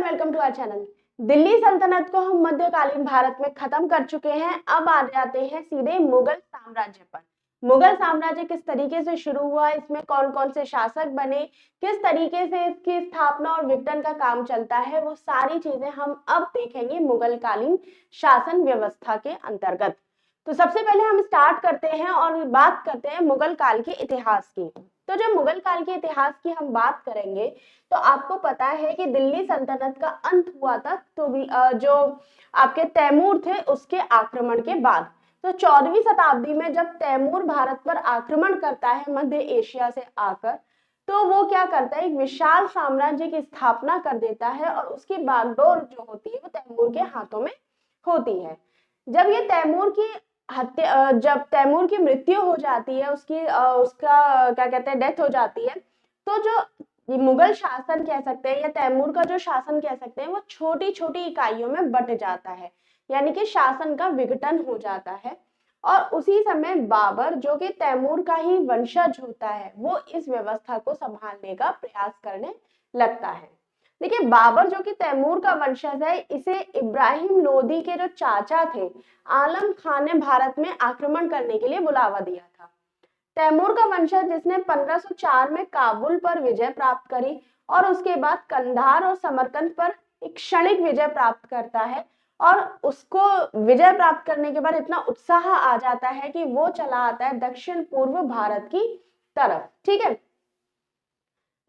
Welcome to our channel. Delhi सल्तनत को हम मध्यकालीन भारत में खत्म कर चुके हैं। अब आ जाते हैं सीधे मुगल साम्राज्य पर। मुगल साम्राज्य किस तरीके से शुरू हुआ, इसमें कौन कौन से शासक बने, किस तरीके से इसकी स्थापना और विघटन का काम चलता है, वो सारी चीजें हम अब देखेंगे मुगल कालीन शासन व्यवस्था के अंतर्गत। तो सबसे पहले हम स्टार्ट करते हैं और बात करते हैं मुगल काल के इतिहास की। तो जब मुगल काल के इतिहास की हम बात करेंगे तो आपको पता है कि दिल्ली सल्तनत का अंत हुआ था तो जो आपके तैमूर थे उसके आक्रमण के बाद। तो 14वीं शताब्दी में जब तैमूर भारत पर आक्रमण करता है मध्य एशिया से आकर, तो वो क्या करता है, एक विशाल साम्राज्य की स्थापना कर देता है और उसकी बागडोर जो होती है वो तैमूर के हाथों में होती है। जब ये तैमूर की जब तैमूर की मृत्यु हो जाती है, उसका क्या कहते हैं, डेथ हो जाती है, तो जो ये मुगल शासन कह सकते हैं या तैमूर का जो शासन कह सकते हैं वो छोटी छोटी इकाइयों में बट जाता है, यानी कि शासन का विघटन हो जाता है। और उसी समय बाबर जो कि तैमूर का ही वंशज होता है वो इस व्यवस्था को संभालने का प्रयास करने लगता है। देखिए, बाबर जो कि तैमूर का वंशज है, इसे इब्राहिम लोदी के जो चाचा थे आलम खान ने भारत में आक्रमण करने के लिए बुलावा दिया था। तैमूर का वंशज जिसने 1504 में काबुल पर विजय प्राप्त करी और उसके बाद कंधार और समरकंद पर एक क्षणिक विजय प्राप्त करता है, और उसको विजय प्राप्त करने के बाद इतना उत्साह आ जाता है कि वो चला आता है दक्षिण पूर्व भारत की तरफ। ठीक है,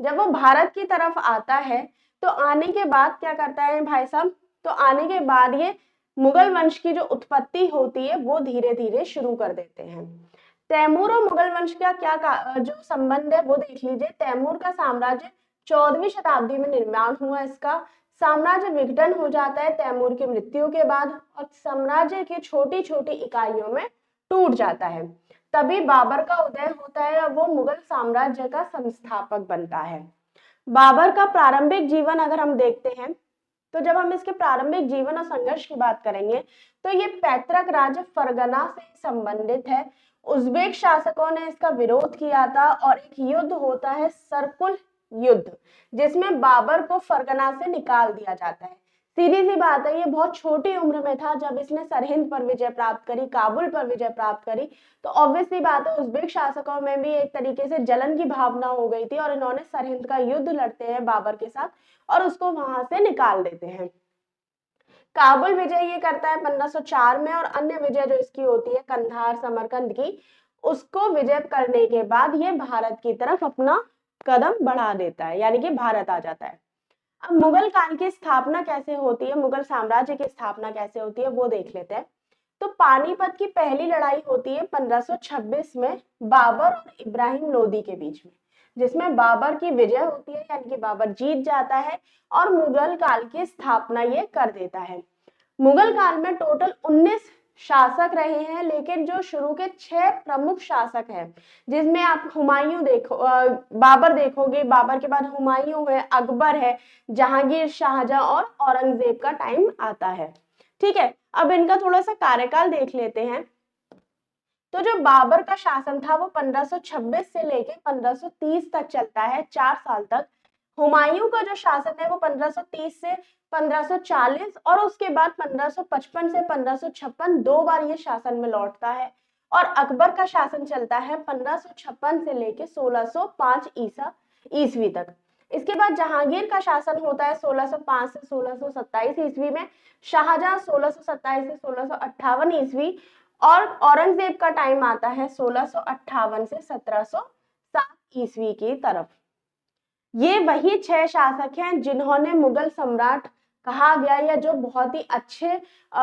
जब वो भारत की तरफ आता है तो आने के बाद क्या करता है भाई साहब, तो आने के बाद ये मुगल वंश की जो उत्पत्ति होती है वो धीरे धीरे शुरू कर देते हैं। तैमूर और मुगल वंश का जो संबंध है वो देख लीजिए। तैमूर का साम्राज्य 14वीं शताब्दी में निर्माण हुआ, इसका साम्राज्य विघटन हो जाता है तैमूर की मृत्यु के बाद और साम्राज्य की छोटी छोटी इकाइयों में टूट जाता है। तभी बाबर का उदय होता है और वो मुगल साम्राज्य का संस्थापक बनता है। बाबर का प्रारंभिक जीवन अगर हम देखते हैं तो जब हम इसके प्रारंभिक जीवन और संघर्ष की बात करेंगे तो ये पैतृक राज्य फरगना से संबंधित है। उज़्बेक शासकों ने इसका विरोध किया था और एक युद्ध होता है सरकुल युद्ध, जिसमें बाबर को फरगना से निकाल दिया जाता है। सीधी सी बात है, ये बहुत छोटी उम्र में था जब इसने सरहिंद पर विजय प्राप्त करी, काबुल पर विजय प्राप्त करी। तो ऑब्वियसली बात है, उज़्बेक शासकों में भी एक तरीके से जलन की भावना हो गई थी और इन्होंने सरहिंद का युद्ध लड़ते हैं बाबर के साथ और उसको वहां से निकाल देते हैं। काबुल विजय ये करता है 1504 में और अन्य विजय जो इसकी होती है कंधार समरकंद की, उसको विजय करने के बाद ये भारत की तरफ अपना कदम बढ़ा देता है, यानी कि भारत आ जाता है। अब मुगल काल की स्थापना कैसे होती है, मुगल साम्राज्य की स्थापना कैसे होती है वो देख लेते हैं। तो पानीपत की पहली लड़ाई होती है 1526 में बाबर और इब्राहिम लोदी के बीच में, जिसमें बाबर की विजय होती है, यानी कि बाबर जीत जाता है और मुगल काल की स्थापना ये कर देता है। मुगल काल में टोटल 19 शासक रहे हैं, लेकिन जो शुरू के 6 प्रमुख शासक हैं, जिसमें आप हुमायूं देखो, बाबर देखोगे, बाबर के बाद हुमायूं है, अकबर है, जहांगीर, शाहजहां और औरंगजेब का टाइम आता है। ठीक है, अब इनका थोड़ा सा कार्यकाल देख लेते हैं। तो जो बाबर का शासन था वो 1526 से लेके 1530 तक चलता है, 4 साल तक। हुमायूं का जो शासन है वो 1530 से 1540 और उसके बाद 1555 से 1556 दो बार ये शासन में लौटता है। और अकबर का शासन चलता है 1556 से लेके 1605 ईस्वी तक। इसके बाद जहांगीर का शासन होता है 1605 से 1627 ईस्वी में, शाहजहां 1627 से 1658 ईस्वी, और औरंगजेब का टाइम आता है 1658 से 1707 ईस्वी की तरफ। ये वही 6 शासक हैं जिन्होंने मुगल सम्राट कहा गया या जो बहुत ही अच्छे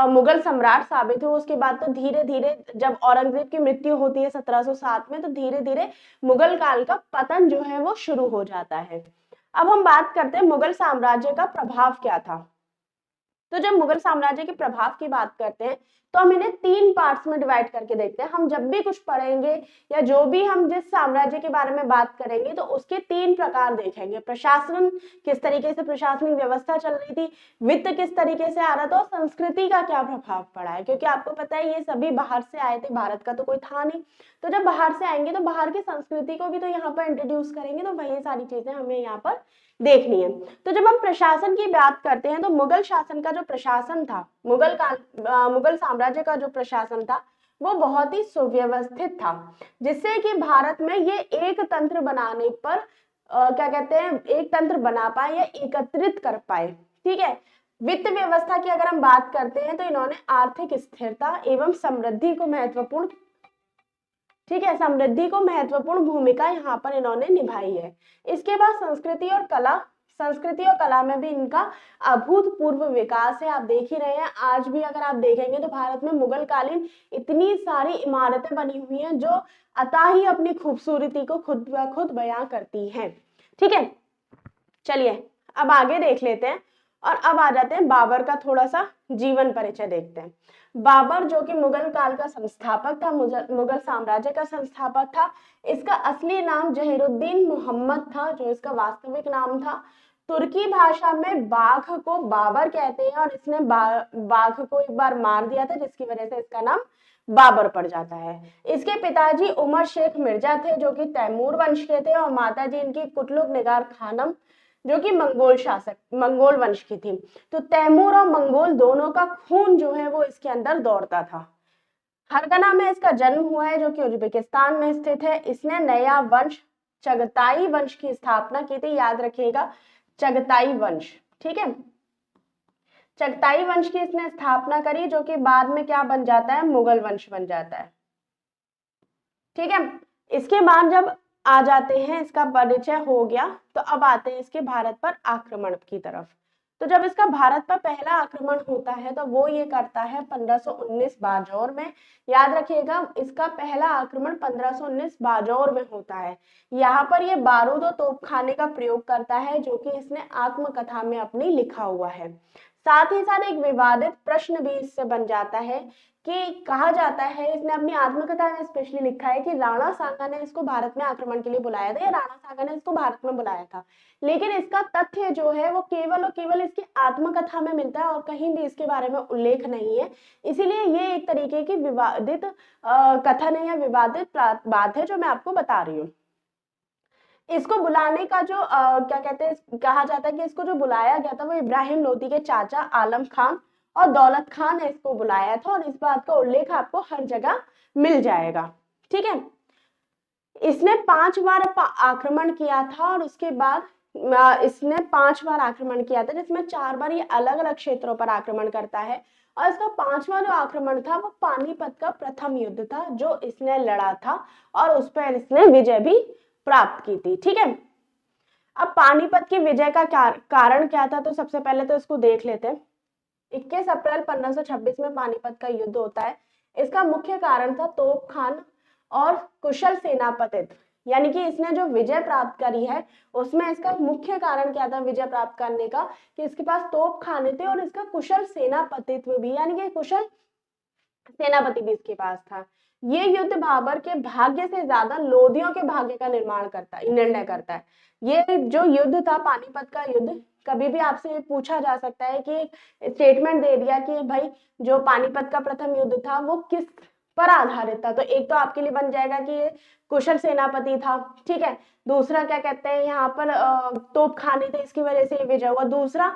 मुगल सम्राट साबित हुए। उसके बाद तो धीरे धीरे जब औरंगजेब की मृत्यु होती है 1707 में, तो धीरे धीरे मुगल काल का पतन जो है वो शुरू हो जाता है। अब हम बात करते हैं मुगल साम्राज्य का प्रभाव क्या था। तो जब मुगल साम्राज्य के प्रभाव की बात करते हैं तो हम इन्हें 3 पार्ट्स में डिवाइड करके देखते हैं। हम जब भी कुछ पढ़ेंगे या जो भी हम जिस साम्राज्य के बारे में बात करेंगे तो उसके 3 प्रकार देखेंगे। प्रशासन, किस तरीके से प्रशासनिक व्यवस्था चल रही थी, वित्त किस तरीके से आ रहा था, और संस्कृति का क्या प्रभाव पड़ा है, क्योंकि आपको पता है ये सभी बाहर से आए थे, भारत का तो कोई था नहीं। तो जब बाहर से आएंगे तो बाहर की संस्कृति को भी तो यहाँ पर इंट्रोड्यूस करेंगे, तो वही सारी चीजें हमें यहाँ पर देखनी है। तो जब हम प्रशासन की बात करते हैं तो मुगल शासन का जो प्रशासन था, मुगल साम्राज्य का जो प्रशासन था वो बहुत ही सुव्यवस्थित था, जिससे कि भारत में ये एक तंत्र बनाने पर क्या कहते हैं, एक तंत्र बना पाए या एकत्रित कर पाए। ठीक है। वित्त व्यवस्था की अगर हम बात करते हैं तो इन्होंने आर्थिक स्थिरता एवं समृद्धि को महत्वपूर्ण, ठीक है, समृद्धि को महत्वपूर्ण भूमिका यहाँ पर इन्होंने निभाई है। इसके बाद संस्कृति और कला में भी इनका अभूतपूर्व विकास है। आप देख ही रहे हैं, आज भी अगर आप देखेंगे तो भारत में मुगल कालीन इतनी सारी इमारतें बनी हुई हैं जो अता ही अपनी खूबसूरती को खुद ब खुद बयां करती हैं। ठीक है, चलिए अब आगे देख लेते हैं और अब आ जाते हैं बाबर का थोड़ा सा जीवन परिचय देखते हैं। बाबर जो कि मुगल काल का संस्थापक था, मुगल साम्राज्य का संस्थापक था। इसका असली नाम जहीरुद्दीन मोहम्मद था, जो इसका वास्तविक नाम था। तुर्की भाषा में बाघ को बाबर कहते हैं और इसने बाघ को एक बार मार दिया था, जिसकी वजह से इसका नाम बाबर पड़ जाता है। इसके पिताजी उमर शेख मिर्जा थे जो कि तैमूर वंश के थे, और माताजी इनकी कुतलुग निगार खानम जो कि मंगोल वंश की थी। तो तैमूर और मंगोल दोनों का खून जो है वो इसके अंदर दौड़ता था। हरगना में इसका जन्म हुआ है जो कि उज्बेकिस्तान में स्थित है। इसने नया वंश चगताई वंश की स्थापना की थी, याद रखिएगा, चगताई वंश। ठीक है, चगताई वंश की इसने स्थापना करी, जो कि बाद में क्या बन जाता है, मुगल वंश बन जाता है। ठीक है, इसके बाद जब आ जाते हैं, इसका परिचय हो गया, तो अब आते हैं इसके भारत पर आक्रमण की तरफ। तो जब इसका भारत पर पहला आक्रमण होता है तो वो ये करता है 1519 बाजौर में। याद रखिएगा, इसका पहला आक्रमण 1519 बाजौर में होता है। यहाँ पर ये बारूद और तोपखाने का प्रयोग करता है, जो कि इसने आत्मकथा में अपनी लिखा हुआ है। साथ ही साथ एक विवादित प्रश्न भी इससे बन जाता है कि कहा जाता है, इसने अपनी आत्मकथा में स्पेशली लिखा है कि राणा सांगा ने इसको भारत में आक्रमण के लिए बुलाया था, या राणा सांगा ने इसको भारत में बुलाया था। लेकिन इसका तथ्य जो है वो केवल और केवल इसकी आत्मकथा में मिलता है और कहीं भी इसके बारे में उल्लेख नहीं है। इसीलिए ये एक तरीके की विवादित कथन है या विवादित बात है जो मैं आपको बता रही हूँ। इसको बुलाने का जो क्या कहते हैं, कहा जाता है कि इसको जो बुलाया गया था वो इब्राहिम लोदी के चाचा आलम खान और दौलत खान ने इसको बुलाया था, और इस बात का उल्लेख आपको हर जगह मिल जाएगा। ठीक है, इसने 5 बार आक्रमण किया था, और उसके बाद इसने 5 बार आक्रमण किया था, जिसमें 4 बार ये अलग अलग क्षेत्रों पर आक्रमण करता है। और इसका 5वां जो आक्रमण था वो पानीपत का प्रथम युद्ध था जो इसने लड़ा था, और उस पर इसने विजय भी प्राप्त की थी। ठीक है, अब पानीपत की विजय का कारण क्या था, तो सबसे पहले तो इसको देख लेते हैं। 21 अप्रैल 1526 में पानीपत का युद्ध होता है। इसका मुख्य कारण था तोप खान और कुशल सेनापतित्व, यानी कि इसने जो विजय प्राप्त करी है उसमें इसका मुख्य कारण क्या था विजय प्राप्त करने का, कि इसके पास तोप खाने थे और इसका कुशल सेनापतित्व भी, यानी कि कुशल सेनापति भी इसके पास था। ये युद्ध बाबर के भाग्य से ज्यादा लोदियों के भाग्य का निर्णय करता है। ये जो युद्ध था पानीपत का युद्ध, कभी भी आपसे पूछा जा सकता है कि स्टेटमेंट दे दिया कि भाई जो पानीपत का प्रथम युद्ध था वो किस पर आधारित था, तो एक तो आपके लिए बन जाएगा कि ये कुशल सेनापति था। ठीक है, दूसरा क्या कहते हैं, यहाँ पर तोप खाने थे, इसकी वजह से विजय हुआ। दूसरा,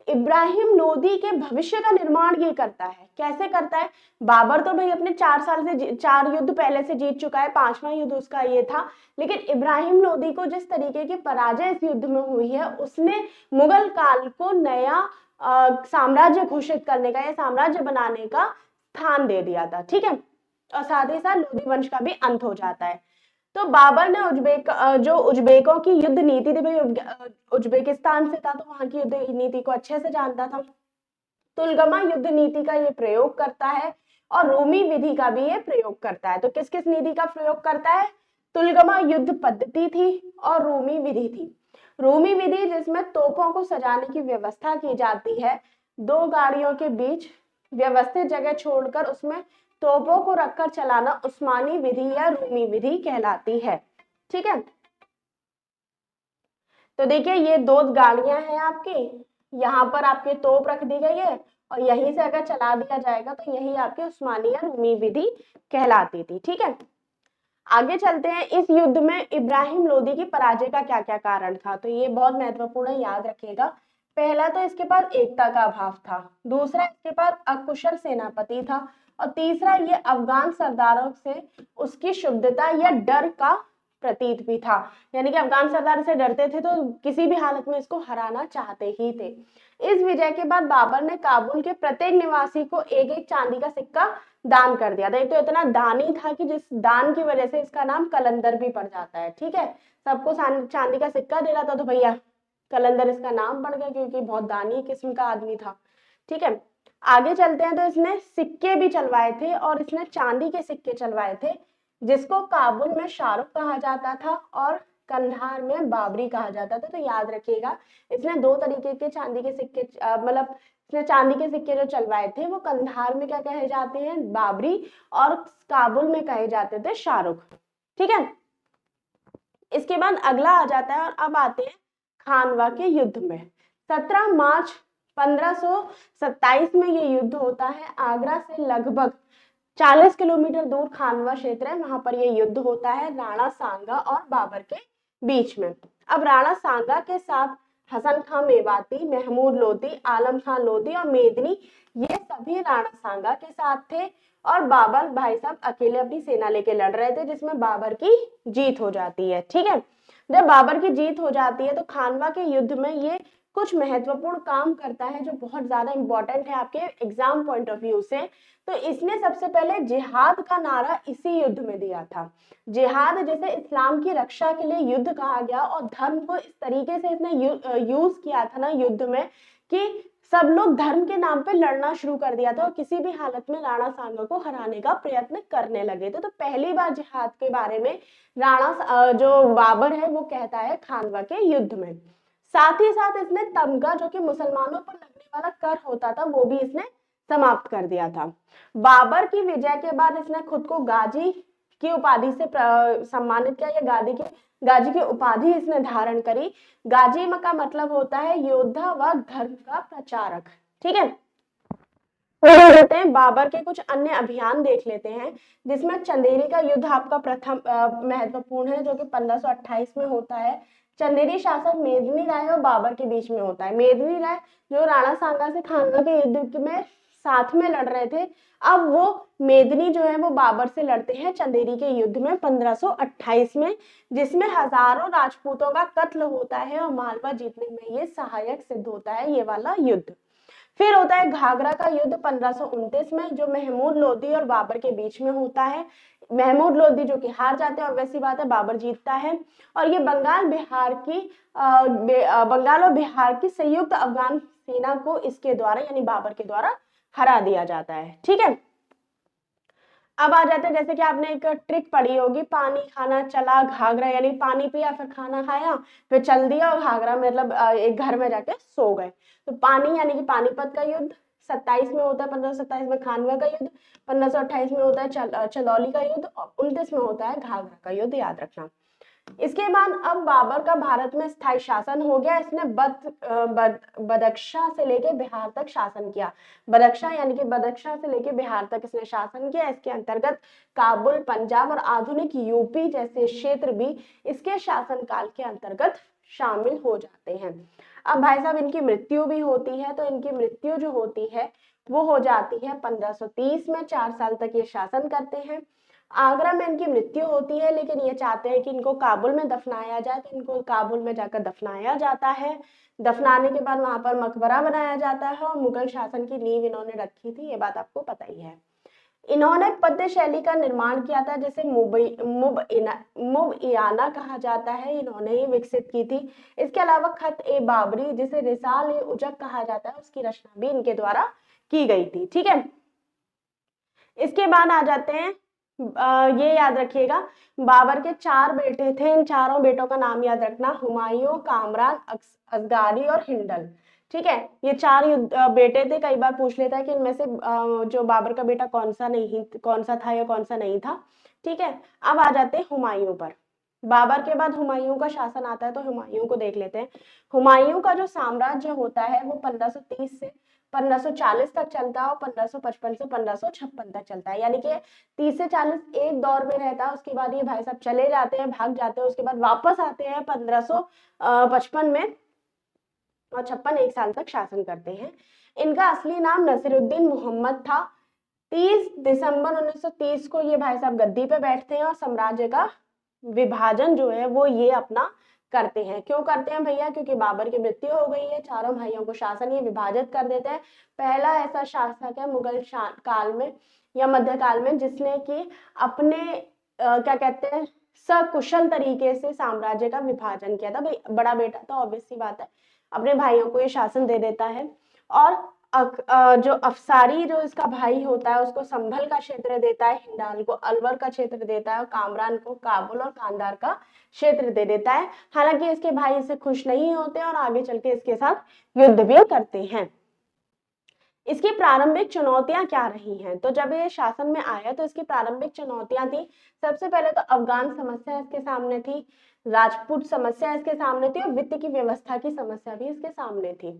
इब्राहिम लोदी के भविष्य का निर्माण ये करता है। कैसे करता है, बाबर तो भाई अपने 4 युद्ध पहले से जीत चुका है, 5वां युद्ध उसका ये था, लेकिन इब्राहिम लोदी को जिस तरीके की पराजय इस युद्ध में हुई है उसने मुगल काल को नया साम्राज्य घोषित करने का या साम्राज्य बनाने का स्थान दे दिया था। ठीक है, और साथ ही साथ लोदी वंश का भी अंत हो जाता है। तो बाबर ने जो उज्बेकों की युद्ध नीति थी, भाई उज्बेकिस्तान से था तो वहां की युद्ध नीति को अच्छे से जानता था। तुलगमा युद्ध नीति का ये प्रयोग करता है और रोमी विधि का भी ये प्रयोग करता है। तो किस किस नीति का प्रयोग करता है, तुलगमा युद्ध पद्धति थी और रोमी विधि थी। रोमी विधि जिसमें तोपों को सजाने की व्यवस्था की जाती है, दो गाड़ियों के बीच व्यवस्थित जगह छोड़कर उसमें तोपों को रखकर चलाना उस्मानी विधि या रूमी विधि कहलाती है। ठीक है, तो देखिए ये दो गाड़ियां हैं आपकी, यहाँ पर आपके तोप रख दी गई है और यहीं से अगर चला दिया जाएगा तो यही आपकी उस्मानी या रूमी विधि कहलाती थी। ठीक है, आगे चलते हैं। इस युद्ध में इब्राहिम लोदी की पराजय का क्या क्या कारण था, तो ये बहुत महत्वपूर्ण है, याद रखिएगा। पहला तो इसके पास एकता का अभाव था, दूसरा इसके पास अकुशल सेनापति था, और तीसरा ये अफगान सरदारों से उसकी शुद्धता या डर का प्रतीत भी था, यानी कि अफगान सरदार से डरते थे तो किसी भी हालत में इसको हराना चाहते ही थे। इस विजय के बाद बाबर ने काबुल के प्रत्येक निवासी को एक एक चांदी का सिक्का दान कर दिया था। एक तो इतना दानी था कि जिस दान की वजह से इसका नाम कलंदर भी पड़ जाता है। ठीक है, सबको चांदी का सिक्का दे रहा था तो भैया कलंदर इसका नाम पड़ गया, क्योंकि बहुत दानी किस्म का आदमी था। ठीक है, आगे चलते हैं। तो इसने सिक्के भी चलवाए थे और इसने चांदी के सिक्के चलवाए थे, जिसको काबुल में शाहरुख कहा जाता था और कंधार में बाबरी कहा जाता था। तो याद रखिएगा, इसने दो तरीके के चांदी के सिक्के मतलब इसने चांदी के सिक्के जो चलवाए थे वो कंधार में क्या कहे जाते हैं, बाबरी, और काबुल में कहे जाते थे शाहरुख। ठीक है, इसके बाद अगला आ जाता है और अब आते हैं खानवा के युद्ध में। 17 मार्च 1527 में ये युद्ध होता है। आगरा से लगभग 40 किलोमीटर दूर खानवा क्षेत्र है, वहां पर ये युद्ध होता है राणा सांगा और बाबर के बीच में। अब राणा सांगा के साथ हसन खां मेवाती, महमूद लोदी, आलम खां लोदी और मेदनी, ये सभी राणा सांगा के साथ थे, और बाबर भाई साहब अकेले अपनी सेना लेके लड़ रहे थे, जिसमें बाबर की जीत हो जाती है। ठीक है, जब बाबर की जीत हो जाती है तो खानवा के युद्ध में ये कुछ महत्वपूर्ण काम करता है जो बहुत ज्यादा इंपॉर्टेंट है आपके एग्जाम पॉइंट ऑफ व्यू से। तो इसने सबसे पहले जिहाद का नारा इसी युद्ध में दिया था। जिहाद जैसे इस्लाम की रक्षा के लिए युद्ध कहा गया, और धर्म को इस तरीके से इसने यूज किया था ना युद्ध में कि सब लोग धर्म के नाम पे लड़ना शुरू कर दिया था और किसी भी हालत में राणा सांगा को हराने का प्रयत्न करने लगे थे। तो पहली बार जिहाद के बारे में राणा जो बाबर है वो कहता है खानवा के युद्ध में। साथ ही साथ इसने तमगा जो कि मुसलमानों पर लगने वाला कर होता था वो भी इसने समाप्त कर दिया था। बाबर की विजय के बाद इसने खुद को गाजी की उपाधि से सम्मानित किया, या गाजी की उपाधि इसने धारण करी। गाजी का मतलब होता है योद्धा व धर्म का प्रचारक। ठीक है, तो बाबर के कुछ अन्य अभियान देख लेते हैं, जिसमें चंदेरी का युद्ध आपका प्रथम महत्वपूर्ण है, जो कि 1528 में होता है। चंदेरी शासक मेदिनी राय और बाबर के बीच में होता है। मेदिनी राय जो राणा सांगा से खानवा के युद्ध में साथ में लड़ रहे थे, अब वो मेदिनी जो है वो बाबर से लड़ते हैं चंदेरी के युद्ध में 1528 में, जिसमें हजारों राजपूतों का कत्ल होता है और मालवा जीतने में ये सहायक सिद्ध होता है ये वाला युद्ध। फिर होता है घाघरा का युद्ध 1529 में, जो महमूद लोदी और बाबर के बीच में होता है। महमूद लोदी जो कि हार जाते हैं और वैसी बात है बाबर जीतता है, और ये बंगाल और बिहार की संयुक्त अफगान सेना को इसके द्वारा यानी बाबर के द्वारा हरा दिया जाता है। ठीक है, अब आ जाते हैं, जैसे कि आपने एक ट्रिक पढ़ी होगी, पानी खाना चला घाघरा, यानी पानी पिया फिर खाना खाया फिर चल दिया और घाघरा मतलब एक घर में जाके सो गए। तो पानी यानी कि पानीपत का युद्ध 27 में होता है, 1527 में खानवा का युद्ध, 1528 में होता है चंदौली का युद्ध, और 29 में होता है घाघरा का युद्ध, याद रखना। इसके बाद अब बाबर का भारत में स्थायी शासन हो गया। इसने बदख्शा से लेके बिहार तक शासन किया। बदख्शा यानी कि बदख्शा से लेके बिहार तक इसने शासन किया। इसके अंतर्गत काबुल, पंजाब और आधुनिक यूपी जैसे क्षेत्र भी इसके शासनकाल के अंतर्गत शामिल हो जाते हैं। अब भाई साहब इनकी मृत्यु भी होती है, तो इनकी मृत्यु जो होती है वो हो जाती है 1530 में। 4 साल तक ये शासन करते हैं। आगरा में इनकी मृत्यु होती है, लेकिन ये चाहते हैं कि इनको काबुल में दफनाया जाए, तो इनको काबुल में जाकर दफनाया जाता है। दफनाने के बाद वहां पर मकबरा बनाया जाता है और मुगल शासन की नींव इन्होंने रखी थी, ये बात आपको पता ही है। इन्होंने पद्य शैली का निर्माण किया था, जिसे मुबइयाना कहा जाता है, इन्होंने ही विकसित की थी। इसके अलावा खत ए बाबरी, जिसे रिसाल ए उजक कहा जाता है, उसकी रचना भी इनके द्वारा की गई थी। ठीक है, इसके बाद आ जाते हैं, ये याद रखिएगा, बाबर के 4 बेटे थे। इन चारों बेटों का नाम याद रखना, हुमायूं, कामरान, असगारी और हिंडल। ठीक है, ये 4 बेटे थे। कई बार पूछ लेता है कि इनमें से जो बाबर का बेटा कौन सा था या कौन सा नहीं था। ठीक है, अब आ जाते हैं हुमायूं पर। बाबर के बाद हुमायूं का शासन आता है, तो हुमायूं को देख लेते हैं। हुमायूं का जो साम्राज्य होता है वो 1530 से 1540 तक चलता है और 1555 से 1556 तक चलता है। यानी कि 30 से 40 एक दौर में रहता है, उसके बाद ये भाई साहब चले जाते हैं, भाग जाते हैं, उसके बाद वापस आते हैं 1555 में और 56 एक साल तक शासन करते हैं। इनका असली नाम नसीरुद्दीन मोहम्मद था। 30 दिसंबर 1930 को ये भाई साहब गद्दी पे बैठते हैं और साम्राज्य का विभाजन जो है वो ये अपना करते हैं। क्यों करते हैं भैया? क्योंकि बाबर की मृत्यु हो गई है, चारों भाइयों को शासन ये विभाजित कर देते हैं। पहला ऐसा शासक है मुगल काल में या मध्यकाल में जिसने कि अपने क्या कहते हैं सकुशल तरीके से साम्राज्य का विभाजन किया था। भाई बड़ा बेटा तो ऑब्वियस सी बात है अपने भाइयों को ये शासन दे देता है, और जो अफसारी जो इसका भाई होता है उसको संभल का क्षेत्र देता है, हिंडाल को अलवर का क्षेत्र देता है और कामरान को काबुल और कांधार का क्षेत्र दे देता है। हालांकि इसके भाई इससे खुश नहीं होते और आगे चल के इसके साथ युद्ध भी करते हैं। इसकी प्रारंभिक चुनौतियां क्या रही हैं? तो जब ये शासन में आया तो इसकी प्रारंभिक चुनौतियां थी, सबसे पहले तो अफगान समस्या इसके सामने थी, राजपूत समस्या इसके सामने थी और वित्त की व्यवस्था की समस्या भी इसके सामने थी।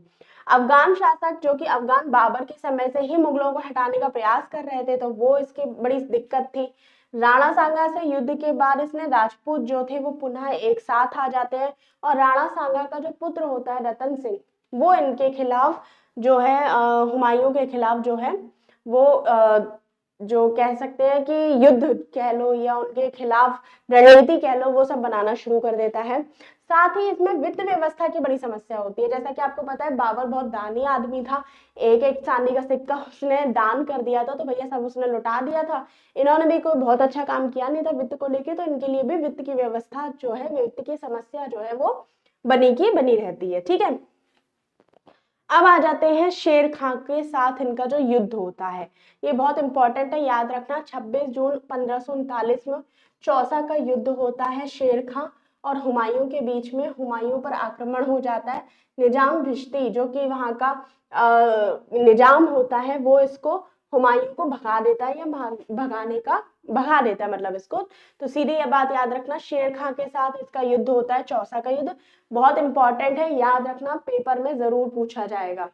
अफगान शासक जो कि अफगान बाबर के समय से ही मुगलों को हटाने का प्रयास कर रहे थे, तो वो इसकी बड़ी दिक्कत थी। राणा सांगा से युद्ध के बाद इसने राजपूत जो थे वो पुनः एक साथ आ जाते हैं और राणा सांगा का जो पुत्र होता है रतन सिंह, वो इनके खिलाफ जो है हुमायूं के खिलाफ जो है वो जो कह सकते हैं कि युद्ध कह लो या उनके खिलाफ रणनीति कह लो, वो सब बनाना शुरू कर देता है। साथ ही इसमें वित्त व्यवस्था की बड़ी समस्या होती है। जैसा कि आपको पता है बाबर बहुत दानी आदमी था, एक एक चांदी का सिक्का उसने दान कर दिया था, तो भैया सब उसने लुटा दिया था। इन्होंने भी कोई बहुत अच्छा काम किया नहीं था वित्त को लेके, तो इनके लिए भी वित्त की व्यवस्था जो है, वित्त की समस्या जो है वो बनी की बनी रहती है। ठीक है, अब आ जाते हैं शेर खां के साथ इनका जो युद्ध होता है, ये बहुत इंपॉर्टेंट है, याद रखना। 26 जून 1539 में चौसा का युद्ध होता है शेर खां और हुमायूं के बीच में। हुमायूं पर आक्रमण हो जाता है। निजाम भिश्ती जो कि वहां का निजाम होता है वो इसको हुमायूं को भगा देता है या भगा देता है मतलब इसको। तो सीधे ये बात याद रखना, शेर खां के साथ इसका युद्ध होता है, चौसा का युद्ध। बहुत इंपॉर्टेंट है, याद रखना, पेपर में जरूर पूछा जाएगा।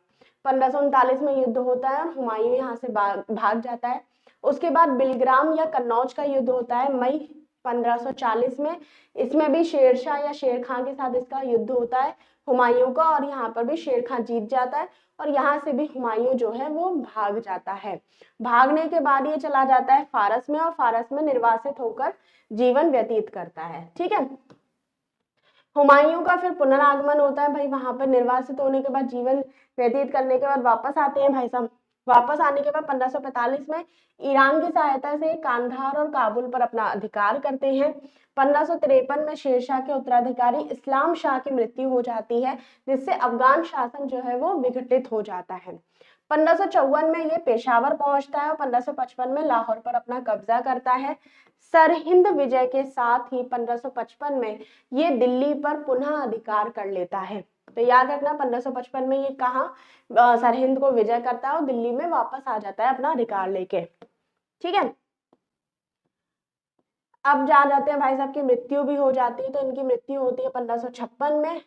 1539 में युद्ध होता है और हुमायूं यहाँ से भाग जाता है। उसके बाद बिलग्राम या कन्नौज का युद्ध होता है मई 1540 में। इसमें भी शेरशाह या शेर खां के साथ इसका युद्ध होता है हुमायूं का, और यहाँ पर भी शेर खां जीत जाता है और यहाँ से भी हुमायूं जो है वो भाग जाता है। भागने के बाद ये चला जाता है फारस में और फारस में निर्वासित होकर जीवन व्यतीत करता है। ठीक है, हुमायूं का फिर पुनरागमन होता है भाई, वहां पर निर्वासित होने के बाद जीवन व्यतीत करने के बाद वापस आते हैं भाई साहब। वापस आने के बाद 1545 में ईरान की सहायता से कांधार और काबुल पर अपना अधिकार करते हैं। 1553 में शेरशाह के उत्तराधिकारी इस्लाम शाह की मृत्यु हो जाती है, जिससे अफगान शासन जो है वो विघटित हो जाता है। 1554 में ये पेशावर पहुंचता है और 1555 में लाहौर पर अपना कब्जा करता है। सरहिंद विजय के साथ ही 1555 में ये दिल्ली पर पुनः अधिकार कर लेता है। तो याद रखना 1555 में ये कहाँ सरहिंद को विजय करता है और दिल्ली में वापस आ जाता है अपना अधिकार लेके। ठीक है, अब जा जाते हैं भाई साहब की मृत्यु भी हो जाती है। तो इनकी मृत्यु होती है 1556 में।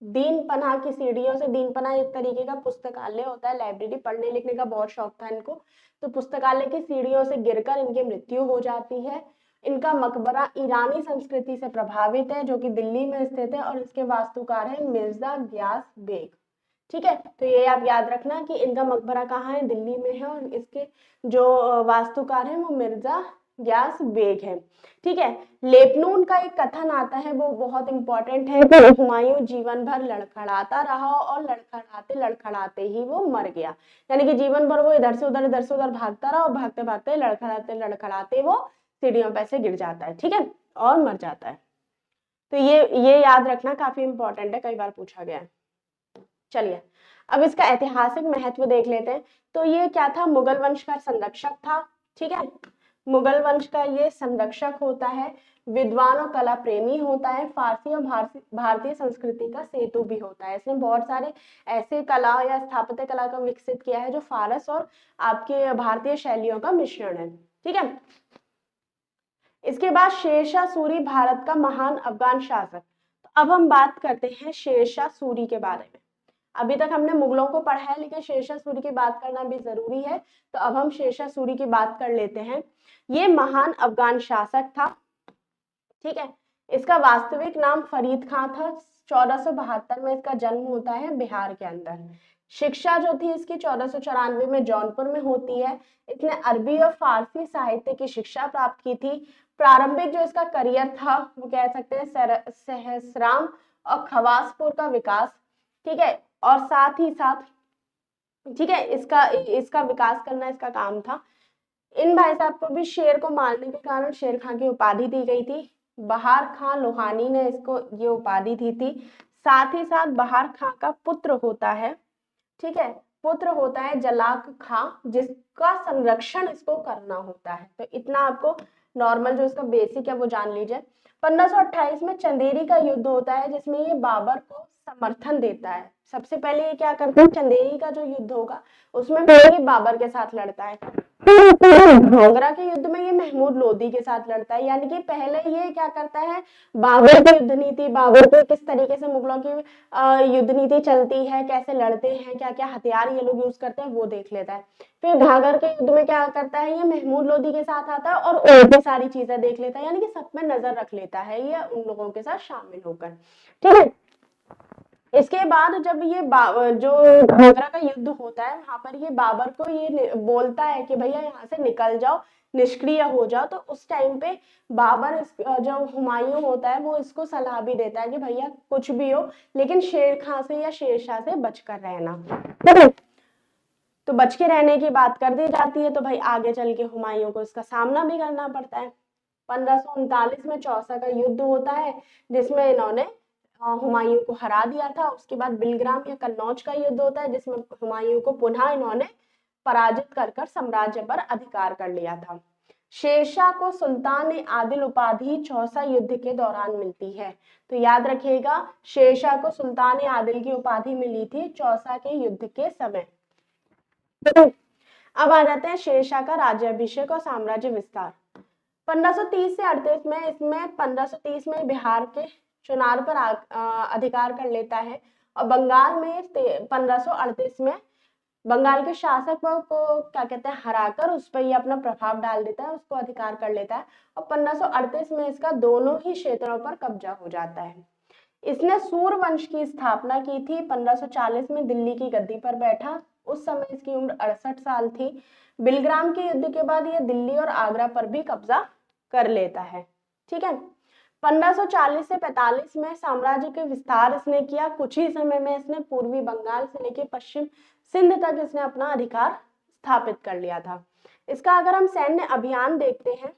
दीन पनाह की सीढ़ियों से, दीन पनाह एक तरीके का पुस्तकालय होता है, लाइब्रेरी, पढ़ने लिखने का बहुत शौक था इनको, तो पुस्तकालय की सीढ़ियों से गिरकर इनकी मृत्यु हो जाती है। इनका मकबरा ईरानी संस्कृति से प्रभावित है जो कि दिल्ली में स्थित है और इसके वास्तुकार है मिर्जा ग्यास बेग। ठीक है, तो ये आप याद रखना कि इनका मकबरा कहाँ है, दिल्ली में है, और इसके जो वास्तुकार है वो मिर्जा ग्यास बेग है। ठीक है, लेपनून का एक कथन आता है वो बहुत इंपॉर्टेंट है कि हुमायूं जीवन भर लड़खड़ाता रहा और लड़खड़ाते लड़खड़ाते ही वो मर गया। यानी कि जीवन भर वो इधर से उधर भागता रहा और भागते भागते लड़खड़ाते लड़खड़ाते वो सीढ़ियों पे से गिर जाता है। ठीक है, और मर जाता है। तो ये याद रखना, काफी इंपॉर्टेंट है, कई बार पूछा गया है। चलिए अब इसका ऐतिहासिक महत्व देख लेते हैं। तो ये क्या था, मुगल वंश का संरक्षक था। ठीक है, मुगल वंश का ये संरक्षक होता है, विद्वान और कला प्रेमी होता है, फारसी और भारतीय संस्कृति का सेतु भी होता है। इसने बहुत सारे ऐसे कला या स्थापत्य कला का विकसित किया है जो फारस और आपके भारतीय शैलियों का मिश्रण है। ठीक है। इसके बाद शेरशाह सूरी भारत का महान अफगान शासक। तो अब हम बात करते हैं शेरशाह सूरी के बारे में। अभी तक हमने मुगलों को पढ़ा है, लेकिन शेरशाह सूरी की बात करना भी जरूरी है, तो अब हम शेरशाह सूरी की बात कर लेते हैं। ये महान अफगान शासक था। ठीक है। इसका वास्तविक नाम फरीद खां था। 1472 में इसका जन्म होता है बिहार के अंदर। शिक्षा जो थी इसकी 1494 में जौनपुर में होती है। इसने अरबी और फारसी साहित्य की शिक्षा प्राप्त की थी। प्रारंभिक जो इसका करियर था वो कह सकते हैं सहसराम और खवासपुर का विकास। ठीक है। और साथ ही साथ ठीक है इसका विकास करना इसका काम था। इन भाई साहब को भी शेर को मारने के कारण शेर खां की उपाधि दी गई थी। बहार खां लोहानी ने इसको ये उपाधि दी थी। साथ ही साथ बहार खां का पुत्र होता है, ठीक है, पुत्र होता है जलाक खां, जिसका संरक्षण इसको करना होता है। तो इतना आपको नॉर्मल जो इसका बेसिक है वो जान लीजिए। 1528 में चंदेरी का युद्ध होता है, जिसमें ये बाबर को समर्थन देता है। सबसे पहले ये क्या करता है, चंदेरी का जो युद्ध होगा उसमें ये बाबर के साथ लड़ता है। घोगरा के युद्ध में ये महमूद लोदी के साथ लड़ता है। यानी कि पहले ये क्या करता है, बाबर की युद्ध नीति, बाबर को किस तरीके से मुगलों की युद्ध नीति चलती है, कैसे लड़ते हैं, क्या क्या हथियार ये लोग यूज करते हैं वो देख लेता है। फिर घाघर के युद्ध में क्या करता है, ये महमूद लोदी के साथ आता है और भी सारी चीजें देख लेता है। यानी कि सब में नजर रख लेता है ये उन लोगों के साथ शामिल होकर। ठीक है। इसके बाद जब ये जो घाघरा का युद्ध होता है वहां पर ये बाबर को ये बोलता है कि भैया यहाँ से निकल जाओ, निष्क्रिय हो जाओ। तो उस टाइम पे बाबर जो हुमायूं होता है वो इसको सलाह भी देता है कि भैया कुछ भी हो लेकिन शेर खां से या शेरशाह से बचकर रहना। तो बच के रहने की बात कर दी जाती है। तो भाई आगे चल के हुमायूं को इसका सामना भी करना पड़ता है। 1539 में चौसा का युद्ध होता है, जिसमें इन्होंने हुमायूं को हरा दिया था। उसके बाद बिलग्राम या कन्नौज का युद्ध होता है, जिसमें हुमायूं को पुनः इन्होंने पराजित कर साम्राज्य पर अधिकार कर लिया था। शेरशाह को सुल्तान ए आदिल उपाधि चौसा युद्ध के दौरान मिलती है। तो याद रखिएगा, शेरशाह को सुल्तान ए आदिल की उपाधि मिली थी चौसा के युद्ध के समय। अब आ जाते हैं शेरशाह का राज्याभिषेक और साम्राज्य विस्तार। 1530 से 38 में इसमें 1530 में बिहार के चुनार पर अधिकार कर लेता है और बंगाल में 1538 में बंगाल के शासक को क्या कहते हैं हराकर उस पर ये अपना प्रभाव डाल देता है, उसको अधिकार कर लेता है और 1538 में इसका दोनों ही क्षेत्रों पर कब्जा हो जाता है। इसने सूर वंश की स्थापना की थी। 1540 में दिल्ली की गद्दी पर बैठा। उस समय इसकी उम्र 68 साल थी। बिलग्राम के युद्ध के बाद ये दिल्ली और आगरा पर भी कब्जा कर लेता है। ठीक है। 1540 से 45 में साम्राज्य के विस्तार इसने किया। कुछ ही समय में इसने पूर्वी बंगाल से लेकर पश्चिम सिंध तक इसने अपना अधिकार स्थापित कर लिया था। इसका अगर हम सैन्य अभियान देखते हैं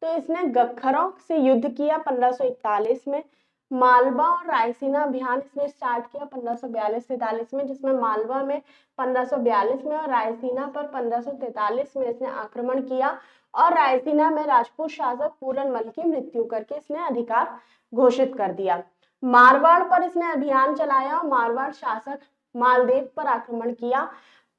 तो इसने गखरों से युद्ध किया 1541 में। मालवा और रायसीना अभियान इसने स्टार्ट किया 1542-43 में, जिसमें मालवा में 1542 में और रायसीना पर 1543 में इसने आक्रमण किया और रायसीना में राजपूत शासक पूरनमल की मृत्यु करके इसने अधिकार घोषित कर दिया। मारवाड़ पर इसने अभियान चलाया और मारवाड़ शासक मालदेव पर आक्रमण किया।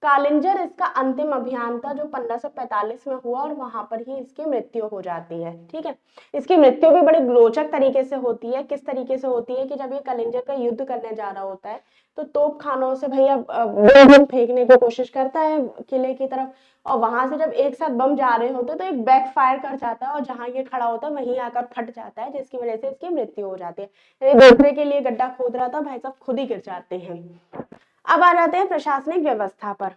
कालिंजर इसका अंतिम अभियान था जो 1545 में हुआ और वहां पर ही इसकी मृत्यु हो जाती है। ठीक है। इसकी मृत्यु भी बड़ी रोचक तरीके से होती है। किस तरीके से होती है कि जब ये कालिंजर का युद्ध करने जा रहा होता है तो तोप खानों से भैया बम फेंकने की कोशिश करता है किले की तरफ, और वहां से जब एक साथ बम जा रहे होते तो एक बैक फायर कर जाता है और जहां ये खड़ा होता है वहीं आकर फट जाता है, जिसकी वजह से इसकी मृत्यु हो जाती है। दूसरे के लिए गड्ढा खोद रहा था, भाई साहब खुद ही गिर जाते हैं। अब आ जाते हैं प्रशासनिक व्यवस्था पर।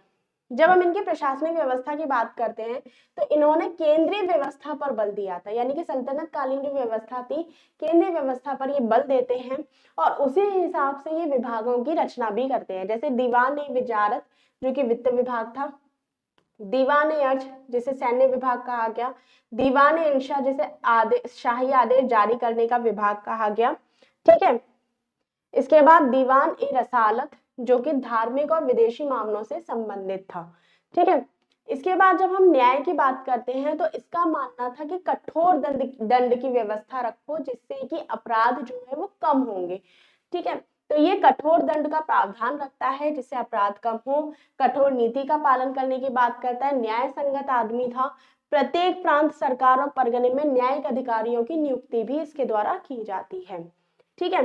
जब हम इनकी प्रशासनिक व्यवस्था की बात करते हैं तो इन्होंने केंद्रीय व्यवस्था पर बल दिया था। यानी कि सल्तनत कालीन जो व्यवस्था थी, केंद्रीय व्यवस्था पर ये बल देते हैं और उसी हिसाब से ये विभागों की रचना भी करते हैं। जैसे दीवान ए विजारत जो कि वित्त विभाग था, दीवान ए अर्ज जिसे सैन्य विभाग कहा गया, दीवान ए इंशा जिसे शाही आदेश जारी करने का विभाग कहा गया। ठीक है। इसके बाद दीवान ए रसालत जो कि धार्मिक और विदेशी मामलों से संबंधित था। ठीक है। इसके बाद जब हम न्याय की बात करते हैं तो इसका मानना था कि कठोर दंड की व्यवस्था रखो जिससे कि अपराध जो है वो कम होंगे। ठीक है, तो ये कठोर दंड का प्रावधान रखता है जिससे अपराध कम हो, कठोर नीति का पालन करने की बात करता है, न्याय संगत आदमी था। प्रत्येक प्रांत, सरकार और परगने में न्यायिक अधिकारियों की नियुक्ति भी इसके द्वारा की जाती है। ठीक है,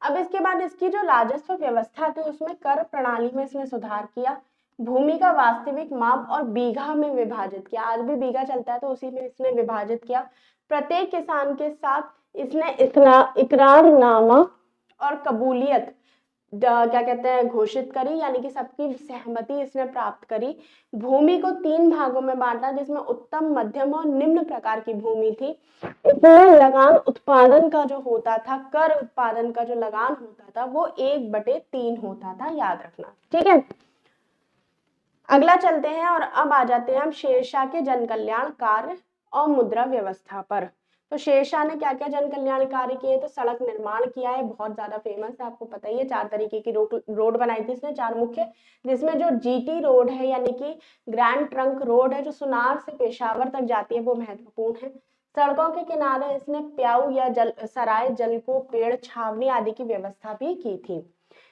अब इसके बाद इसकी जो राजस्व व्यवस्था थी उसमें कर प्रणाली में इसने सुधार किया, भूमि का वास्तविक माप और बीघा में विभाजित किया। आज भी बीघा चलता है तो उसी में इसने विभाजित किया। प्रत्येक किसान के साथ इसने इकरारनामा और कबूलियत क्या कहते हैं घोषित करी, यानी कि सबकी सहमति इसने प्राप्त करी। भूमि को 3 भागों में बांटा जिसमें उत्तम, मध्यम और निम्न प्रकार की भूमि थी। इसमें लगान उत्पादन का जो होता था, कर उत्पादन का जो लगान होता था वो 1/3 होता था, याद रखना। ठीक है, अगला चलते हैं और अब आ जाते हैं हम शेरशाह के जन कल्याण कार्य और मुद्रा व्यवस्था पर। तो शेरशाह ने क्या क्या जन कल्याण कार्य किए, तो सड़क निर्माण किया है, बहुत ज्यादा फेमस है, आपको पता ही है। 4 तरीके की रोड बनाई थी इसने, 4 मुख्य, जिसमें जो जीटी रोड है यानी कि ग्रैंड ट्रंक रोड है जो सुनार से पेशावर तक जाती है वो महत्वपूर्ण है। सड़कों के किनारे इसने प्याऊ या सराय, जलकूप, पेड़, छावनी आदि की व्यवस्था भी की थी।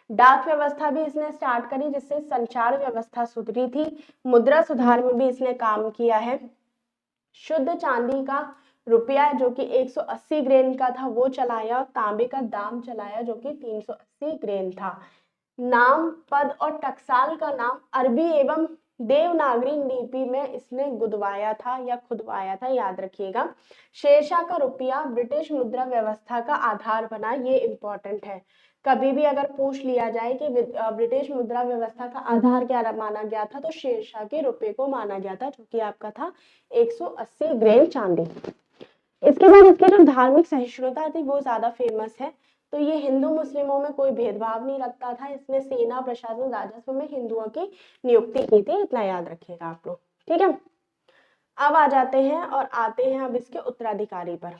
डाक व्यवस्था भी इसने स्टार्ट करी जिससे संचार व्यवस्था सुधरी थी। मुद्रा सुधार में भी इसने काम किया है। शुद्ध चांदी का रुपया जो कि 180 ग्रेन का था वो चलाया, तांबे का दाम चलाया जो कि 380 ग्रेन था। नाम, पद और टकसाल का नाम अरबी एवं देवनागरी लिपि में इसने गुदवाया था या खुदवाया था, याद रखिएगा। शेरशाह का रुपया ब्रिटिश मुद्रा व्यवस्था का आधार बना, ये इंपॉर्टेंट है। कभी भी अगर पूछ लिया जाए कि ब्रिटिश मुद्रा व्यवस्था का आधार क्या माना गया था तो शेरशाह के रुपये को माना गया था जो कि आपका था 180 ग्रेन चांदी। इसके बाद इसकी जो धार्मिक सहिष्णुता थी वो ज्यादा फेमस है। तो ये हिंदू मुस्लिमों में कोई भेदभाव नहीं रखता था। इसने सेना, प्रशासन, राजस्व में हिंदुओं की नियुक्ति की थी, इतना याद रखिएगा आप लोग। ठीक है, अब आ जाते हैं और आते हैं अब इसके उत्तराधिकारी पर।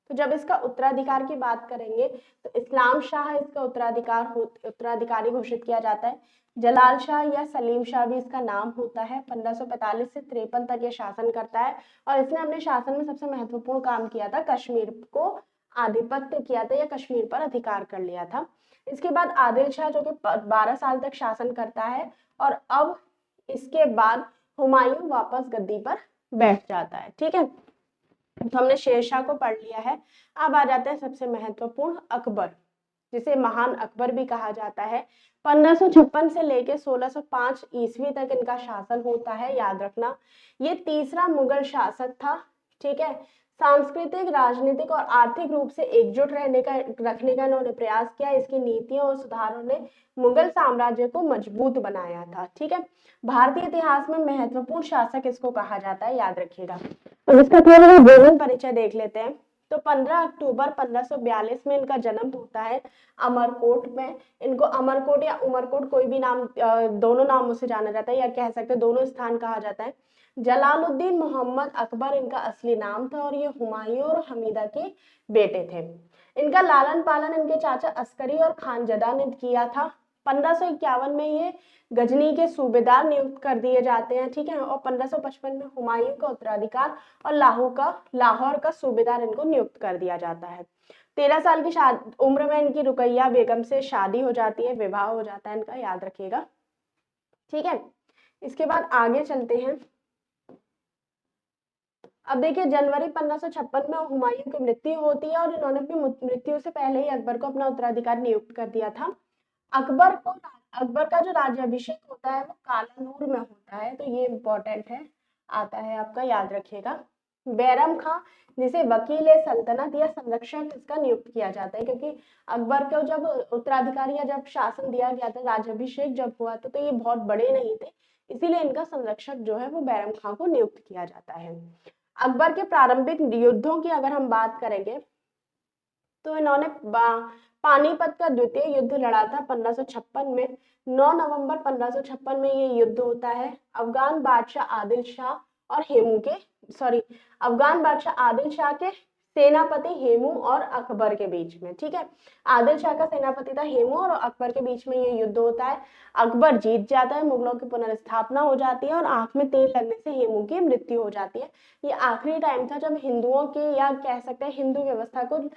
तो जब इसका उत्तराधिकार की बात करेंगे तो इस्लाम शाह इसका उत्तराधिकारी घोषित किया जाता है। जलाल शाह या सलीम शाह भी इसका नाम होता है। 1545 से 53 तक ये शासन करता है और इसने अपने शासन में सबसे महत्वपूर्ण काम किया था, कश्मीर को आधिपत्य किया था या कश्मीर पर अधिकार कर लिया था। इसके बाद आदिल शाह जो कि 12 साल तक शासन करता है और अब इसके बाद हुमायूं वापस गद्दी पर बैठ जाता है। ठीक है, तो हमने शेरशाह को पढ़ लिया है। अब आ जाते हैं सबसे महत्वपूर्ण अकबर, जिसे महान अकबर भी कहा जाता है। 1556 से लेके 1605 ईस्वी तक इनका शासन होता है, याद रखना। ये तीसरा मुगल शासक था। ठीक है, सांस्कृतिक, राजनीतिक और आर्थिक रूप से एकजुट रखने का इन्होंने प्रयास किया। इसकी नीतियों और सुधारों ने मुगल साम्राज्य को मजबूत बनाया था। ठीक है, भारतीय इतिहास में महत्वपूर्ण शासक इसको कहा जाता है, याद रखिएगा। अब इसका थोड़ा सा जीवन परिचय देख लेते हैं। तो 15 अक्टूबर 1542 में इनका जन्म होता है अमरकोट में। इनको अमरकोट या उमरकोट कोई भी नाम, दोनों नामों से जाना जाता है या कह सकते हैं दोनों स्थान कहा जाता है। जलालुद्दीन मोहम्मद अकबर इनका असली नाम था और ये हुमायूं और हमीदा के बेटे थे। इनका लालन पालन इनके चाचा अस्करी और खानजदा ने किया था। 1551 में ये गजनी के सूबेदार नियुक्त कर दिए जाते हैं। ठीक है, और 1555 में हुमायूं का उत्तराधिकार और लाहौर का सूबेदार इनको नियुक्त कर दिया जाता है। 13 साल की उम्र में इनकी रुकैया बेगम से शादी हो जाती है, विवाह हो जाता है इनका, याद रखिएगा। ठीक है, इसके बाद आगे चलते हैं। अब देखिए, जनवरी 1556 में हुमायूं की मृत्यु होती है और इन्होंने अपनी मृत्यु से पहले ही अकबर को अपना उत्तराधिकारी नियुक्त कर दिया था। अकबर का जो राज्याभिषेक होता है वो कालानूर में होता है, तो ये इंपॉर्टेंट है, आता है आपका, याद रखिएगा। बैरम खां जिसे वकील सल्तनत या संरक्षक इसका नियुक्त किया जाता है, क्योंकि अकबर को जब उत्तराधिकारी या जब शासन दिया गया था, राज्याभिषेक जब हुआ था, तो ये बहुत बड़े नहीं थे, इसीलिए इनका संरक्षक जो है वो बैरम खां को नियुक्त किया जाता है। अकबर के प्रारंभिक युद्धों की अगर हम बात करेंगे तो इन्होंने पानीपत का द्वितीय युद्ध लड़ा था 1556 में। 9 नवंबर 1556 में ये युद्ध होता है। अफगान बादशाह आदिल शाह के सेनापति हेमू और अकबर के बीच में। ठीक है, आदिल शाह का सेनापति था हेमू और अकबर के बीच में ये युद्ध होता है। अकबर जीत जाता है, मुगलों की पुनर्स्थापना हो जाती है और आंख में तेल लगने से हेमू की मृत्यु हो जाती है। ये आखिरी टाइम था जब हिंदुओं के, या कह सकते हैं हिंदू व्यवस्था को